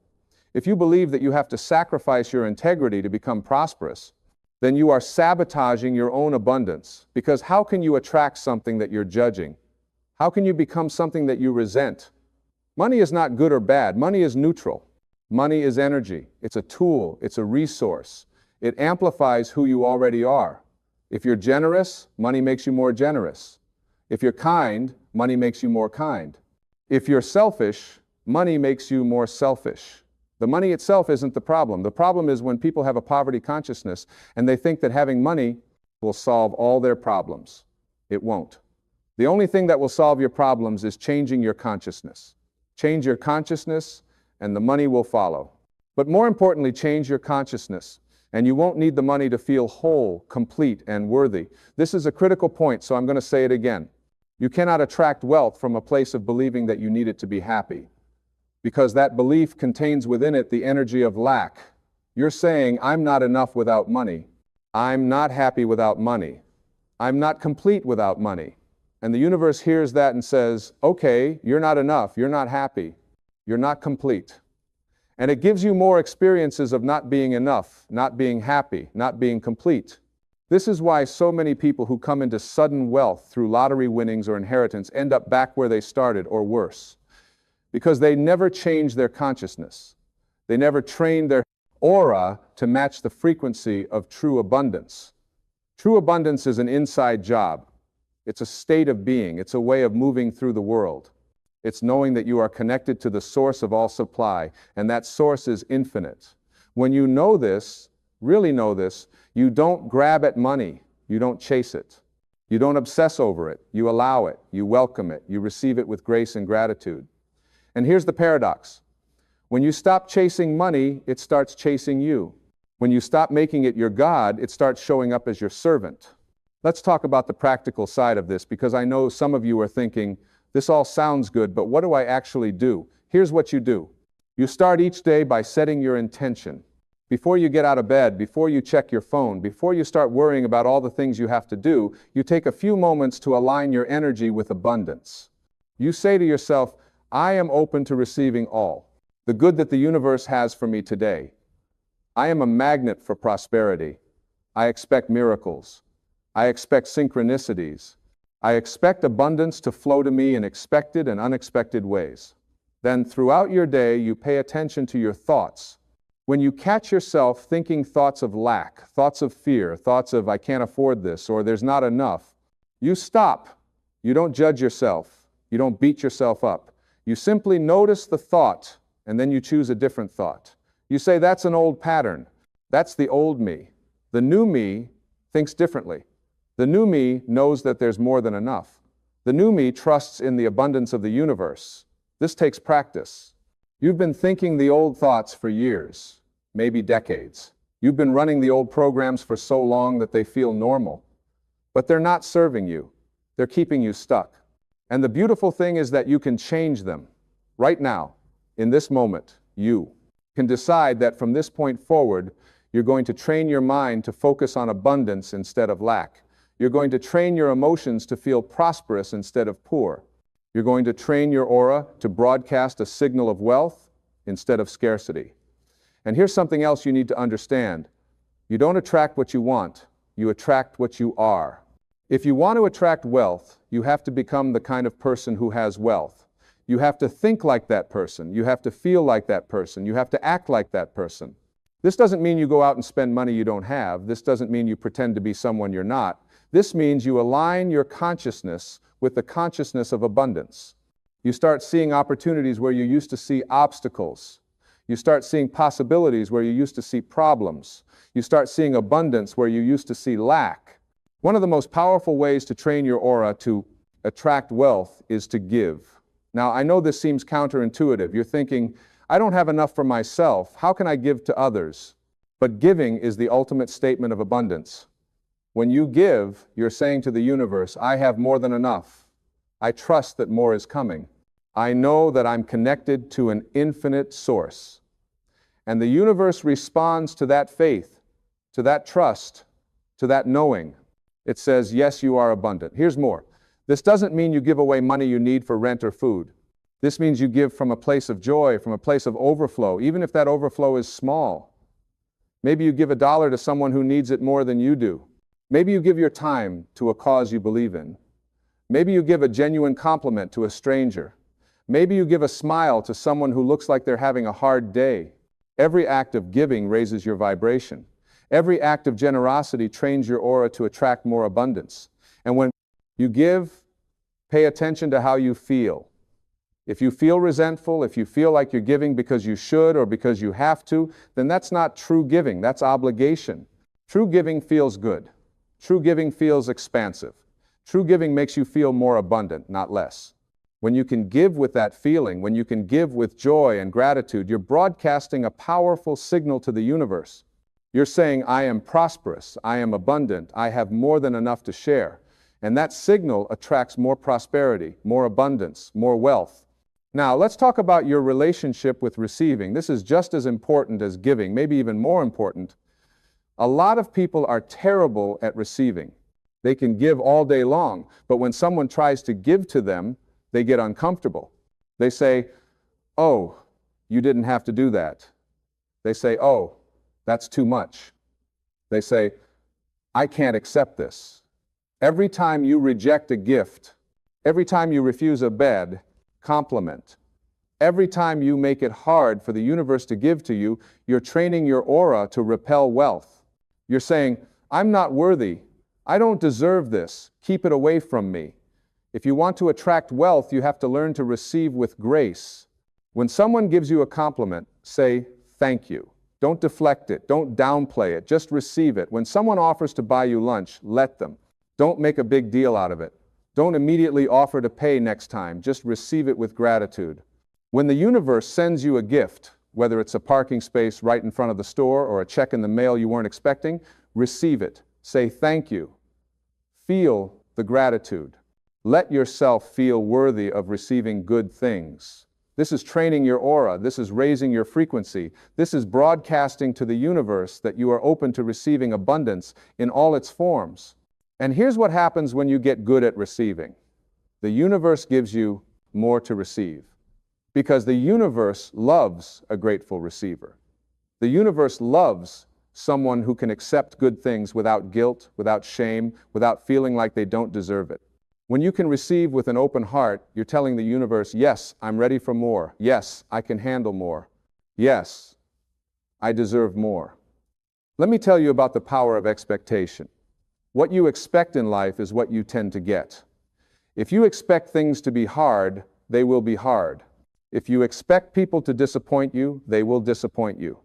if you believe that you have to sacrifice your integrity to become prosperous, then you are sabotaging your own abundance. Because how can you attract something that you're judging? How can you become something that you resent? Money is not good or bad. Money is neutral. Money is energy. It's a tool. It's a resource. It amplifies who you already are. If you're generous, money makes you more generous. If you're kind, money makes you more kind. If you're selfish, money makes you more selfish. The money itself isn't the problem. The problem is when people have a poverty consciousness and they think that having money will solve all their problems. It won't. The only thing that will solve your problems is changing your consciousness. Change your consciousness and the money will follow. But more importantly, change your consciousness and you won't need the money to feel whole, complete, and worthy. This is a critical point, so I'm going to say it again. You cannot attract wealth from a place of believing that you need it to be happy, because that belief contains within it the energy of lack. You're saying, I'm not enough without money. I'm not happy without money. I'm not complete without money. And the universe hears that and says, okay, you're not enough, you're not happy, you're not complete. And it gives you more experiences of not being enough, not being happy, not being complete. This is why so many people who come into sudden wealth through lottery winnings or inheritance end up back where they started or worse. Because they never change their consciousness. They never train their aura to match the frequency of true abundance. True abundance is an inside job. It's a state of being. It's a way of moving through the world. It's knowing that you are connected to the source of all supply, and that source is infinite. When you know this, really know this, you don't grab at money. You don't chase it. You don't obsess over it. You allow it. You welcome it. You receive it with grace and gratitude. And here's the paradox. When you stop chasing money, it starts chasing you. When you stop making it your God, it starts showing up as your servant. Let's talk about the practical side of this, because I know some of you are thinking, this all sounds good, but what do I actually do? Here's what you do. You start each day by setting your intention. Before you get out of bed, before you check your phone, before you start worrying about all the things you have to do, you take a few moments to align your energy with abundance. You say to yourself, I am open to receiving all, the good that the universe has for me today. I am a magnet for prosperity. I expect miracles. I expect synchronicities. I expect abundance to flow to me in expected and unexpected ways. Then throughout your day, you pay attention to your thoughts. When you catch yourself thinking thoughts of lack, thoughts of fear, thoughts of I can't afford this or there's not enough, you stop. You don't judge yourself. You don't beat yourself up. You simply notice the thought and then you choose a different thought. You say, that's an old pattern. That's the old me. The new me thinks differently. The new me knows that there's more than enough. The new me trusts in the abundance of the universe. This takes practice. You've been thinking the old thoughts for years, maybe decades. You've been running the old programs for so long that they feel normal. But they're not serving you. They're keeping you stuck. And the beautiful thing is that you can change them. Right now, in this moment, you can decide that from this point forward, you're going to train your mind to focus on abundance instead of lack. You're going to train your emotions to feel prosperous instead of poor. You're going to train your aura to broadcast a signal of wealth instead of scarcity. And here's something else you need to understand. You don't attract what you want, you attract what you are. If you want to attract wealth, you have to become the kind of person who has wealth. You have to think like that person. You have to feel like that person. You have to act like that person. This doesn't mean you go out and spend money you don't have. This doesn't mean you pretend to be someone you're not. This means you align your consciousness with the consciousness of abundance. You start seeing opportunities where you used to see obstacles. You start seeing possibilities where you used to see problems. You start seeing abundance where you used to see lack. One of the most powerful ways to train your aura to attract wealth is to give. Now, I know this seems counterintuitive. You're thinking, I don't have enough for myself. How can I give to others? But giving is the ultimate statement of abundance. When you give, you're saying to the universe, I have more than enough. I trust that more is coming. I know that I'm connected to an infinite source. And the universe responds to that faith, to that trust, to that knowing. It says, yes, you are abundant. Here's more. This doesn't mean you give away money you need for rent or food. This means you give from a place of joy, from a place of overflow, even if that overflow is small. Maybe you give $1 to someone who needs it more than you do. Maybe you give your time to a cause you believe in. Maybe you give a genuine compliment to a stranger. Maybe you give a smile to someone who looks like they're having a hard day. Every act of giving raises your vibration. Every act of generosity trains your aura to attract more abundance. And when you give, pay attention to how you feel. If you feel resentful, if you feel like you're giving because you should or because you have to, then that's not true giving, that's obligation. True giving feels good. True giving feels expansive. True giving makes you feel more abundant, not less. When you can give with that feeling, when you can give with joy and gratitude, you're broadcasting a powerful signal to the universe. You're saying, I am prosperous, I am abundant, I have more than enough to share. And that signal attracts more prosperity, more abundance, more wealth. Now, let's talk about your relationship with receiving. This is just as important as giving, maybe even more important. A lot of people are terrible at receiving. They can give all day long, but when someone tries to give to them, they get uncomfortable. They say, oh, you didn't have to do that. They say, oh, that's too much. They say, I can't accept this. Every time you reject a gift, every time you refuse a bed, compliment. Every time you make it hard for the universe to give to you, you're training your aura to repel wealth. You're saying, I'm not worthy. I don't deserve this. Keep it away from me. If you want to attract wealth, you have to learn to receive with grace. When someone gives you a compliment, say thank you. Don't deflect it. Don't downplay it. Just receive it. When someone offers to buy you lunch, let them. Don't make a big deal out of it. Don't immediately offer to pay next time. Just receive it with gratitude. When the universe sends you a gift, whether it's a parking space right in front of the store or a check in the mail you weren't expecting, receive it. Say thank you. Feel the gratitude. Let yourself feel worthy of receiving good things. This is training your aura. This is raising your frequency. This is broadcasting to the universe that you are open to receiving abundance in all its forms. And here's what happens when you get good at receiving. The universe gives you more to receive. Because the universe loves a grateful receiver. The universe loves someone who can accept good things without guilt, without shame, without feeling like they don't deserve it. When you can receive with an open heart, you're telling the universe, yes, I'm ready for more. Yes, I can handle more. Yes, I deserve more. Let me tell you about the power of expectation. What you expect in life is what you tend to get. If you expect things to be hard, they will be hard. If you expect people to disappoint you, they will disappoint you.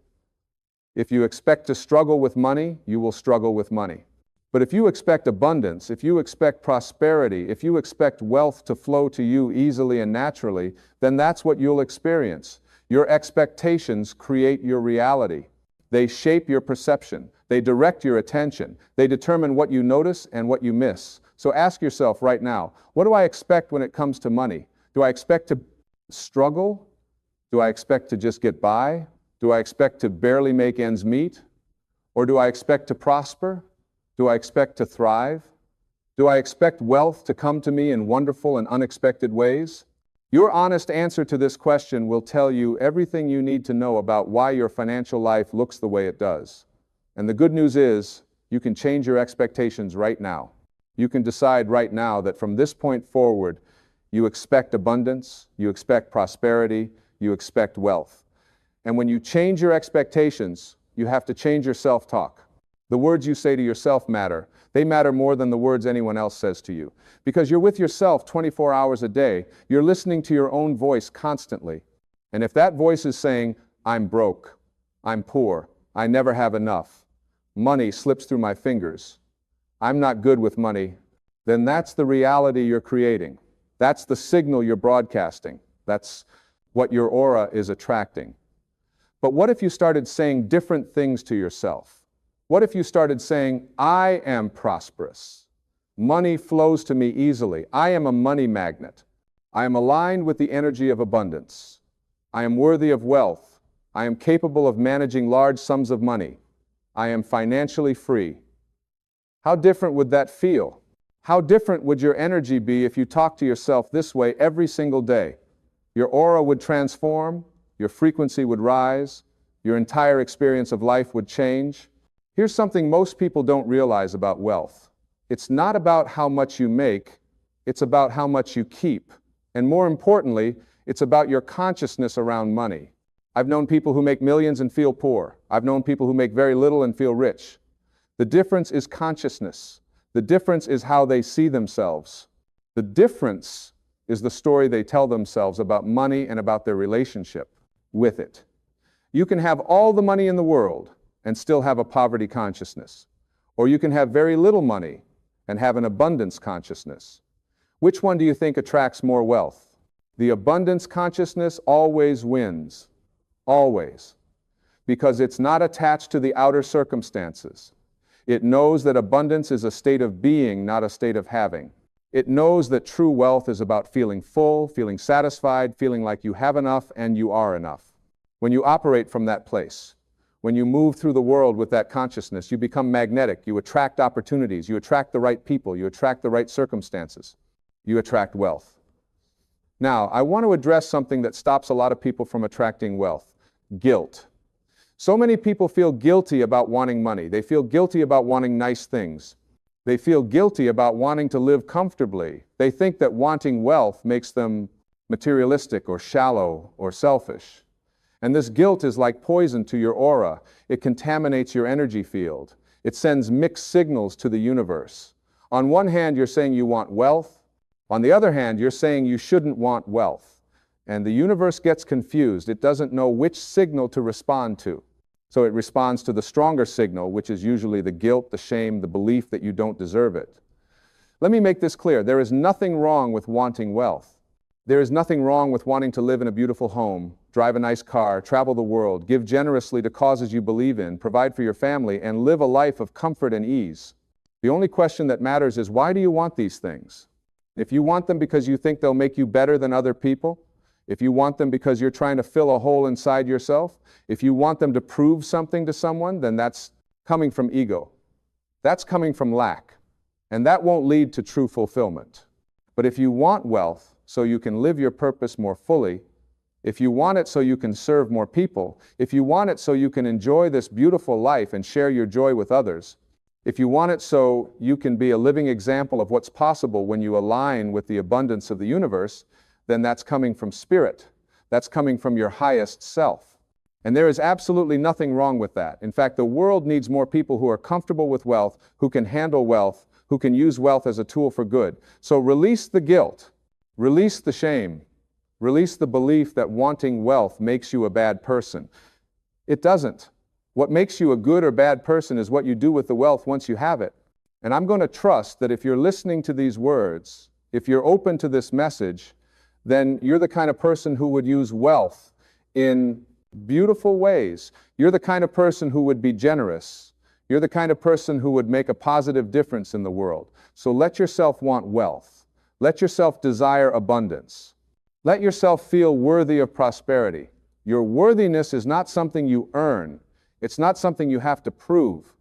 If you expect to struggle with money, you will struggle with money. But if you expect abundance, if you expect prosperity, if you expect wealth to flow to you easily and naturally, then that's what you'll experience. Your expectations create your reality. They shape your perception. They direct your attention. They determine what you notice and what you miss. So ask yourself right now, what do I expect when it comes to money? Do I expect to struggle? Do I expect to just get by? Do I expect to barely make ends meet? Or do I expect to prosper? Do I expect to thrive? Do I expect wealth to come to me in wonderful and unexpected ways? Your honest answer to this question will tell you everything you need to know about why your financial life looks the way it does. And the good news is, you can change your expectations right now. You can decide right now that from this point forward, you expect abundance, you expect prosperity, you expect wealth. And when you change your expectations, you have to change your self-talk. The words you say to yourself matter. They matter more than the words anyone else says to you. Because you're with yourself 24 hours a day. You're listening to your own voice constantly. And if that voice is saying, I'm broke, I'm poor, I never have enough, money slips through my fingers, I'm not good with money, then that's the reality you're creating. That's the signal you're broadcasting. That's what your aura is attracting. But what if you started saying different things to yourself? What if you started saying, I am prosperous. Money flows to me easily. I am a money magnet. I am aligned with the energy of abundance. I am worthy of wealth. I am capable of managing large sums of money. I am financially free. How different would that feel? How different would your energy be if you talked to yourself this way every single day? Your aura would transform, your frequency would rise, your entire experience of life would change. Here's something most people don't realize about wealth. It's not about how much you make, it's about how much you keep. And more importantly, it's about your consciousness around money. I've known people who make millions and feel poor. I've known people who make very little and feel rich. The difference is consciousness. The difference is how they see themselves. The difference is the story they tell themselves about money and about their relationship with it. You can have all the money in the world and still have a poverty consciousness. Or you can have very little money and have an abundance consciousness. Which one do you think attracts more wealth? The abundance consciousness always wins. Always. Because it's not attached to the outer circumstances. It knows that abundance is a state of being, not a state of having. It knows that true wealth is about feeling full, feeling satisfied, feeling like you have enough and you are enough. When you operate from that place, when you move through the world with that consciousness, you become magnetic, you attract opportunities, you attract the right people, you attract the right circumstances, you attract wealth. Now, I want to address something that stops a lot of people from attracting wealth: guilt. So many people feel guilty about wanting money. They feel guilty about wanting nice things. They feel guilty about wanting to live comfortably. They think that wanting wealth makes them materialistic or shallow or selfish. And this guilt is like poison to your aura. It contaminates your energy field. It sends mixed signals to the universe. On one hand, you're saying you want wealth. On the other hand, you're saying you shouldn't want wealth. And the universe gets confused. It doesn't know which signal to respond to. So it responds to the stronger signal, which is usually the guilt, the shame, the belief that you don't deserve it. Let me make this clear. There is nothing wrong with wanting wealth. There is nothing wrong with wanting to live in a beautiful home, drive a nice car, travel the world, give generously to causes you believe in, provide for your family, and live a life of comfort and ease. The only question that matters is, why do you want these things? If you want them because you think they'll make you better than other people, if you want them because you're trying to fill a hole inside yourself, if you want them to prove something to someone, then that's coming from ego. That's coming from lack. And that won't lead to true fulfillment. But if you want wealth so you can live your purpose more fully, if you want it so you can serve more people, if you want it so you can enjoy this beautiful life and share your joy with others, if you want it so you can be a living example of what's possible when you align with the abundance of the universe, then that's coming from spirit. That's coming from your highest self. And there is absolutely nothing wrong with that. In fact, the world needs more people who are comfortable with wealth, who can handle wealth, who can use wealth as a tool for good. So release the guilt, release the shame, release the belief that wanting wealth makes you a bad person. It doesn't. What makes you a good or bad person is what you do with the wealth once you have it. And I'm going to trust that if you're listening to these words, if you're open to this message, then you're the kind of person who would use wealth in beautiful ways. You're the kind of person who would be generous. You're the kind of person who would make a positive difference in the world. So let yourself want wealth. Let yourself desire abundance. Let yourself feel worthy of prosperity. Your worthiness is not something you earn. It's not something you have to prove.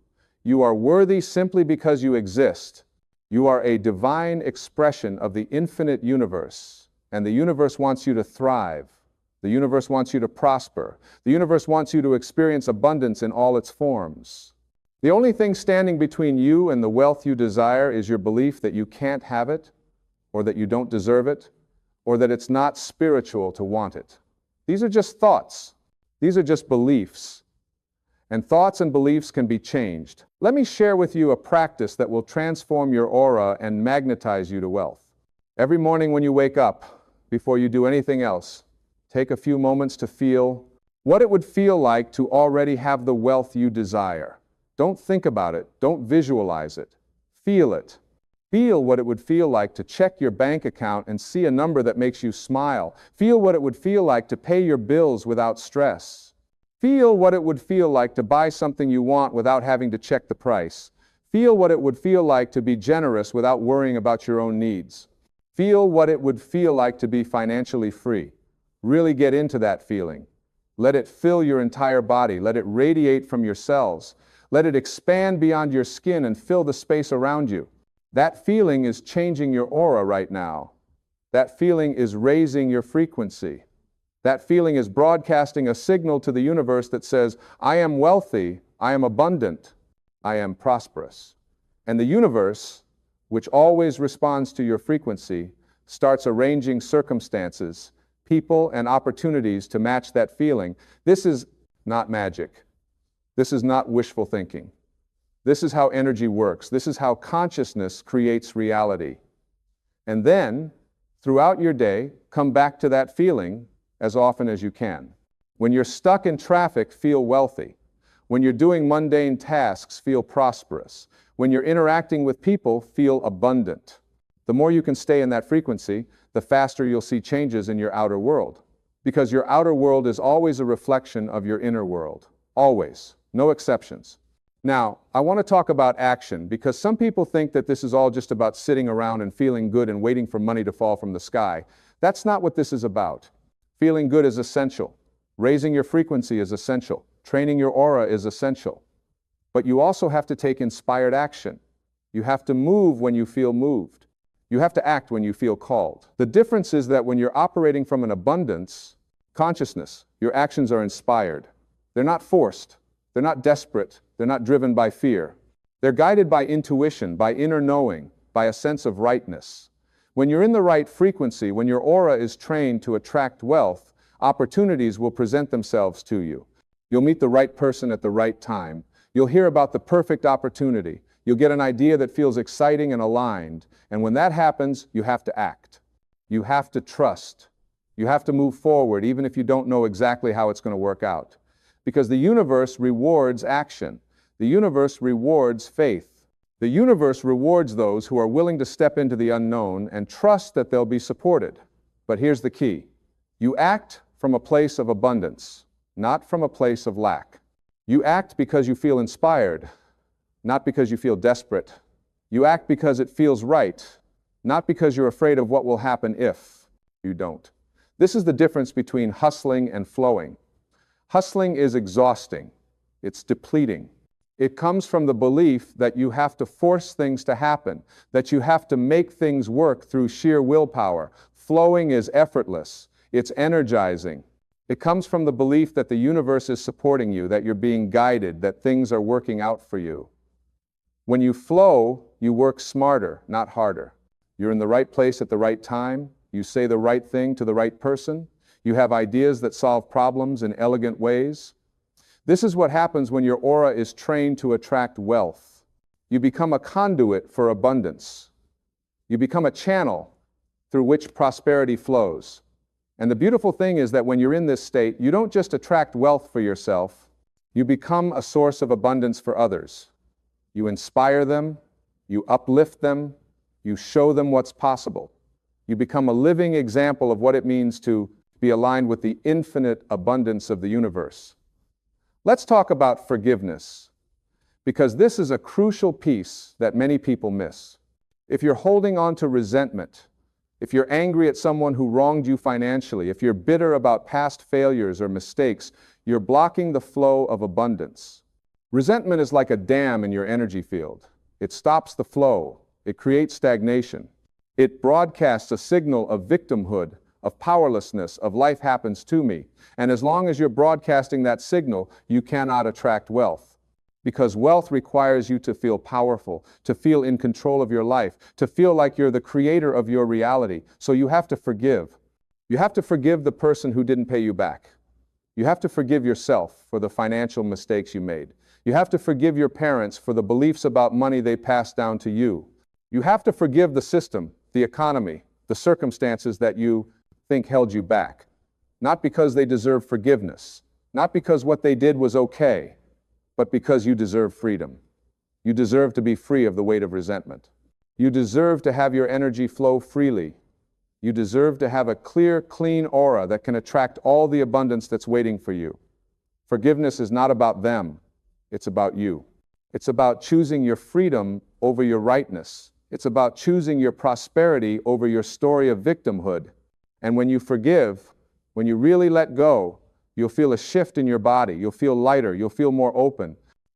You are worthy simply because you exist. You are a divine expression of the infinite universe. And the universe wants you to thrive. The universe wants you to prosper. The universe wants you to experience abundance in all its forms. The only thing standing between you and the wealth you desire is your belief that you can't have it, or that you don't deserve it, or that it's not spiritual to want it. These are just thoughts. These are just beliefs. And thoughts and beliefs can be changed. Let me share with you a practice that will transform your aura and magnetize you to wealth. Every morning when you wake up, before you do anything else, take a few moments to feel what it would feel like to already have the wealth you desire. Don't think about it. Don't visualize it. Feel it. Feel what it would feel like to check your bank account and see a number that makes you smile. Feel what it would feel like to pay your bills without stress. Feel what it would feel like to buy something you want without having to check the price. Feel what it would feel like to be generous without worrying about your own needs. Feel what it would feel like to be financially free. Really get into that feeling. Let it fill your entire body. Let it radiate from your cells. Let it expand beyond your skin and fill the space around you. That feeling is changing your aura right now. That feeling is raising your frequency. That feeling is broadcasting a signal to the universe that says, I am wealthy, I am abundant, I am prosperous. And the universe, which always responds to your frequency, starts arranging circumstances, people, and opportunities to match that feeling. This is not magic. This is not wishful thinking. This is how energy works. This is how consciousness creates reality. And then, throughout your day, come back to that feeling as often as you can. When you're stuck in traffic, feel wealthy. When you're doing mundane tasks, feel prosperous. When you're interacting with people, feel abundant. The more you can stay in that frequency, the faster you'll see changes in your outer world. Because your outer world is always a reflection of your inner world. Always. No exceptions. Now, I want to talk about action because some people think that this is all just about sitting around and feeling good and waiting for money to fall from the sky. That's not what this is about. Feeling good is essential. Raising your frequency is essential. Training your aura is essential. But you also have to take inspired action. You have to move when you feel moved. You have to act when you feel called. The difference is that when you're operating from an abundance consciousness, your actions are inspired. They're not forced. They're not desperate. They're not driven by fear. They're guided by intuition, by inner knowing, by a sense of rightness. When you're in the right frequency, when your aura is trained to attract wealth, opportunities will present themselves to you. You'll meet the right person at the right time. You'll hear about the perfect opportunity. You'll get an idea that feels exciting and aligned. And when that happens, you have to act. You have to trust. You have to move forward, even if you don't know exactly how it's going to work out. Because the universe rewards action. The universe rewards faith. The universe rewards those who are willing to step into the unknown and trust that they'll be supported. But here's the key. You act from a place of abundance, not from a place of lack. You act because you feel inspired, not because you feel desperate. You act because it feels right, not because you're afraid of what will happen if you don't. This is the difference between hustling and flowing. Hustling is exhausting. It's depleting. It comes from the belief that you have to force things to happen, that you have to make things work through sheer willpower. Flowing is effortless. It's energizing. It comes from the belief that the universe is supporting you, that you're being guided, that things are working out for you. When you flow, you work smarter, not harder. You're in the right place at the right time. You say the right thing to the right person. You have ideas that solve problems in elegant ways. This is what happens when your aura is trained to attract wealth. You become a conduit for abundance. You become a channel through which prosperity flows. And the beautiful thing is that when you're in this state, you don't just attract wealth for yourself, you become a source of abundance for others. You inspire them, you uplift them, you show them what's possible. You become a living example of what it means to be aligned with the infinite abundance of the universe. Let's talk about forgiveness, because this is a crucial piece that many people miss. If you're holding on to resentment, if you're angry at someone who wronged you financially, if you're bitter about past failures or mistakes, you're blocking the flow of abundance. Resentment is like a dam in your energy field. It stops the flow. It creates stagnation. It broadcasts a signal of victimhood, of powerlessness, of life happens to me. And as long as you're broadcasting that signal, you cannot attract wealth. Because wealth requires you to feel powerful, to feel in control of your life, to feel like you're the creator of your reality. So you have to forgive. You have to forgive the person who didn't pay you back. You have to forgive yourself for the financial mistakes you made. You have to forgive your parents for the beliefs about money they passed down to you. You have to forgive the system, the economy, the circumstances that you think held you back. Not because they deserve forgiveness, not because what they did was okay, but because you deserve freedom. You deserve to be free of the weight of resentment. You deserve to have your energy flow freely. You deserve to have a clear, clean aura that can attract all the abundance that's waiting for you. Forgiveness is not about them. It's about you. It's about choosing your freedom over your rightness. It's about choosing your prosperity over your story of victimhood. And when you forgive, when you really let go, you'll feel a shift in your body. You'll feel lighter. You'll feel more open.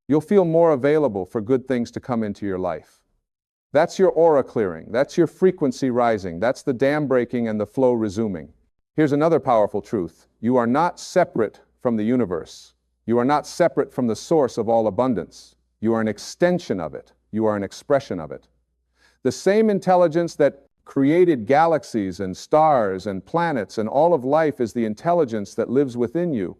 You'll feel more available for good things to come into your life. That's your aura clearing. That's your frequency rising. That's the dam breaking and the flow resuming. Here's another powerful truth. You are not separate from the universe. You are not separate from the source of all abundance. You are an extension of it. You are an expression of it. The same intelligence that created galaxies and stars and planets and all of life is the intelligence that lives within you.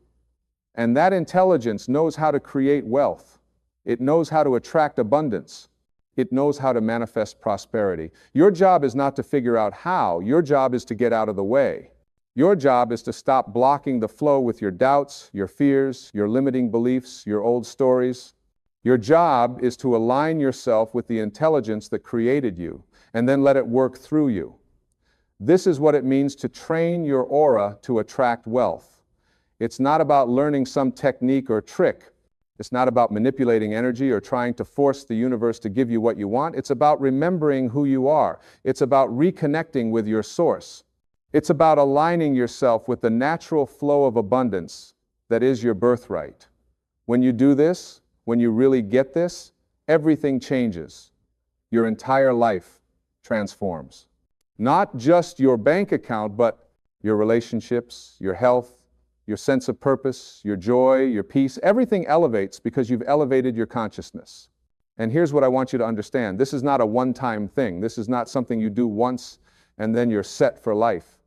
And that intelligence knows how to create wealth. It knows how to attract abundance. It knows how to manifest prosperity. Your job is not to figure out how. Your job is to get out of the way. Your job is to stop blocking the flow with your doubts, your fears, your limiting beliefs, your old stories. Your job is to align yourself with the intelligence that created you, and then let it work through you. This is what it means to train your aura to attract wealth. It's not about learning some technique or trick. It's not about manipulating energy or trying to force the universe to give you what you want. It's about remembering who you are. It's about reconnecting with your source. It's about aligning yourself with the natural flow of abundance that is your birthright. When you do this, when you really get this, everything changes. Your entire life transforms. Not just your bank account, but your relationships, your health, your sense of purpose, your joy, your peace. Everything elevates because you've elevated your consciousness. And here's what I want you to understand. This is not a one-time thing. This is not something you do once and then you're set for life.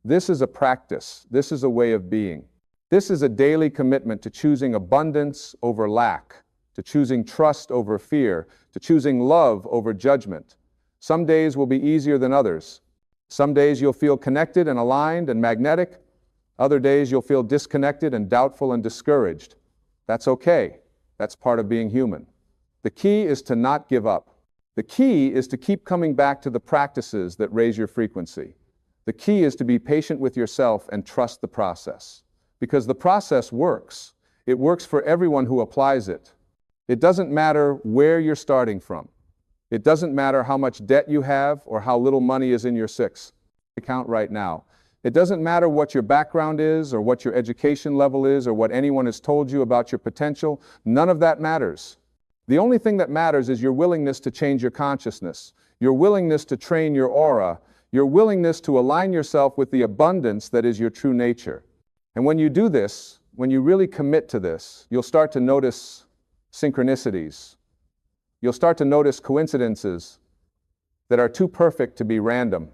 This is a practice. This is a way of being. This is a daily commitment to choosing abundance over lack, to choosing trust over fear, to choosing love over judgment. Some days will be easier than others. Some days you'll feel connected and aligned and magnetic. Other days you'll feel disconnected and doubtful and discouraged. That's okay. That's part of being human. The key is to not give up. The key is to keep coming back to the practices that raise your frequency. The key is to be patient with yourself and trust the process. Because the process works. It works for everyone who applies it. It doesn't matter where you're starting from. It doesn't matter how much debt you have or how little money is in your account right now. It doesn't matter what your background is or what your education level is or what anyone has told you about your potential. None of that matters. The only thing that matters is your willingness to change your consciousness, your willingness to train your aura, your willingness to align yourself with the abundance that is your true nature. And when you do this, when you really commit to this, you'll start to notice synchronicities. You'll start to notice coincidences that are too perfect to be random.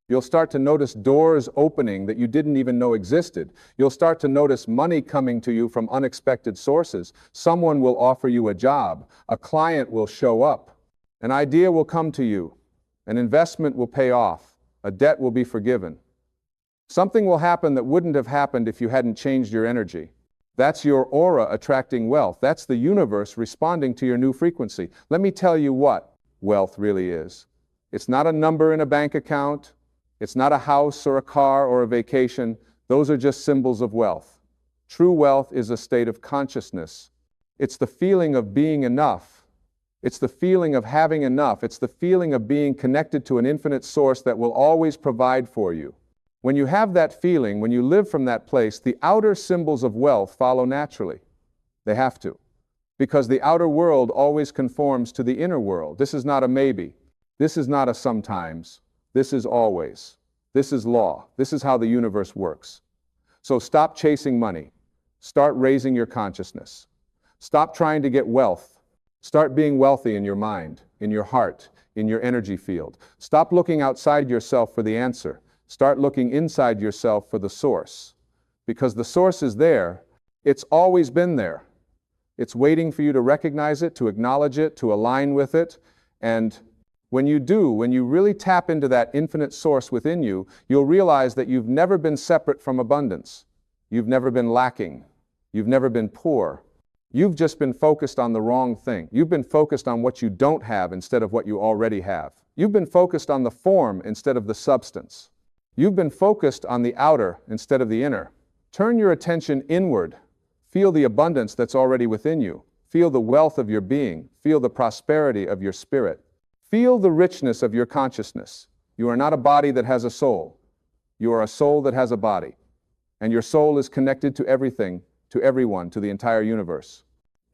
You'll start to notice doors opening that you didn't even know existed. You'll start to notice money coming to you from unexpected sources. Someone will offer you a job. A client will show up. An idea will come to you. An investment will pay off. A debt will be forgiven. Something will happen that wouldn't have happened if you hadn't changed your energy. That's your aura attracting wealth. That's the universe responding to your new frequency. Let me tell you what wealth really is. It's not a number in a bank account. It's not a house or a car or a vacation. Those are just symbols of wealth. True wealth is a state of consciousness. It's the feeling of being enough. It's the feeling of having enough. It's the feeling of being connected to an infinite source that will always provide for you. When you have that feeling, when you live from that place, the outer symbols of wealth follow naturally. They have to. Because the outer world always conforms to the inner world. This is not a maybe. This is not a sometimes. This is always. This is law. This is how the universe works. So stop chasing money. Start raising your consciousness. Stop trying to get wealth. Start being wealthy in your mind, in your heart, in your energy field. Stop looking outside yourself for the answer. Start looking inside yourself for the source. Because the source is there. It's always been there. It's waiting for you to recognize it, to acknowledge it, to align with it. And when you do, when you really tap into that infinite source within you, you'll realize that you've never been separate from abundance. You've never been lacking. You've never been poor. You've just been focused on the wrong thing. You've been focused on what you don't have instead of what you already have. You've been focused on the form instead of the substance. You've been focused on the outer instead of the inner. Turn your attention inward. Feel the abundance that's already within you. Feel the wealth of your being. Feel the prosperity of your spirit. Feel the richness of your consciousness. You are not a body that has a soul. You are a soul that has a body. And your soul is connected to everything, to everyone, to the entire universe.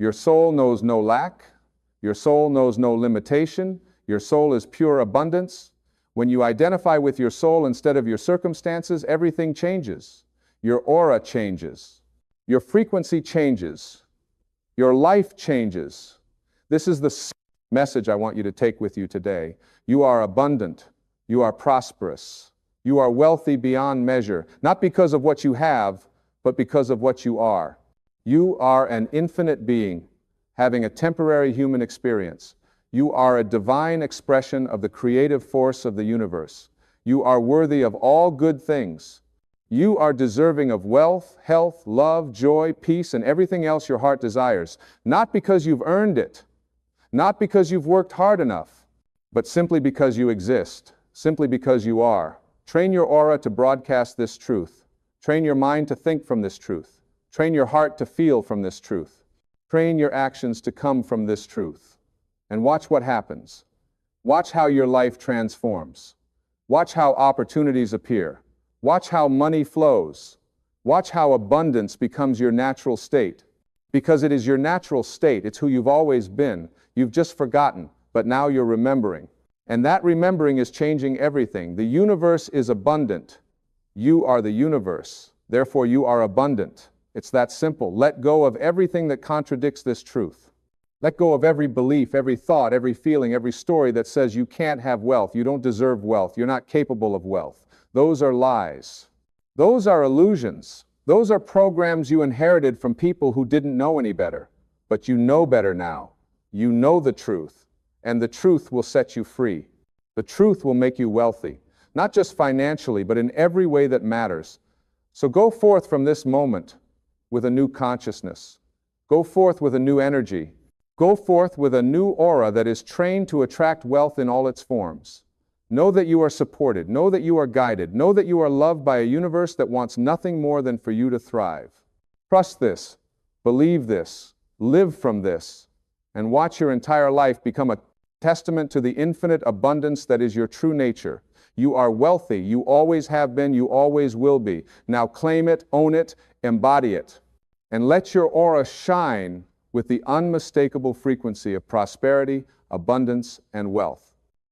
Your soul knows no lack. Your soul knows no limitation. Your soul is pure abundance. When you identify with your soul instead of your circumstances, everything changes. Your aura changes. Your frequency changes. Your life changes. This is the message I want you to take with you today. You are abundant. You are prosperous. You are wealthy beyond measure, not because of what you have, but because of what you are. You are an infinite being, having a temporary human experience. You are a divine expression of the creative force of the universe. You are worthy of all good things. You are deserving of wealth, health, love, joy, peace, and everything else your heart desires, not because you've earned it, not because you've worked hard enough, but simply because you exist, simply because you are. Train your aura to broadcast this truth. Train your mind to think from this truth. Train your heart to feel from this truth. Train your actions to come from this truth. And watch what happens. Watch how your life transforms. Watch how opportunities appear. Watch how money flows. Watch how abundance becomes your natural state. Because it is your natural state, it's who you've always been. You've just forgotten, but now you're remembering. And that remembering is changing everything. The universe is abundant. You are the universe. Therefore, you are abundant. It's that simple. Let go of everything that contradicts this truth. Let go of every belief, every thought, every feeling, every story that says you can't have wealth, you don't deserve wealth, you're not capable of wealth. Those are lies. Those are illusions. Those are programs you inherited from people who didn't know any better. But you know better now. You know the truth. And the truth will set you free. The truth will make you wealthy, not just financially, but in every way that matters. So go forth from this moment with a new consciousness. Go forth with a new energy. Go forth with a new aura that is trained to attract wealth in all its forms. Know that you are supported. Know that you are guided. Know that you are loved by a universe that wants nothing more than for you to thrive. Trust this. Believe this. Live from this. And watch your entire life become a testament to the infinite abundance that is your true nature. You are wealthy. You always have been. You always will be. Now claim it, own it, embody it. And let your aura shine with the unmistakable frequency of prosperity, abundance, and wealth.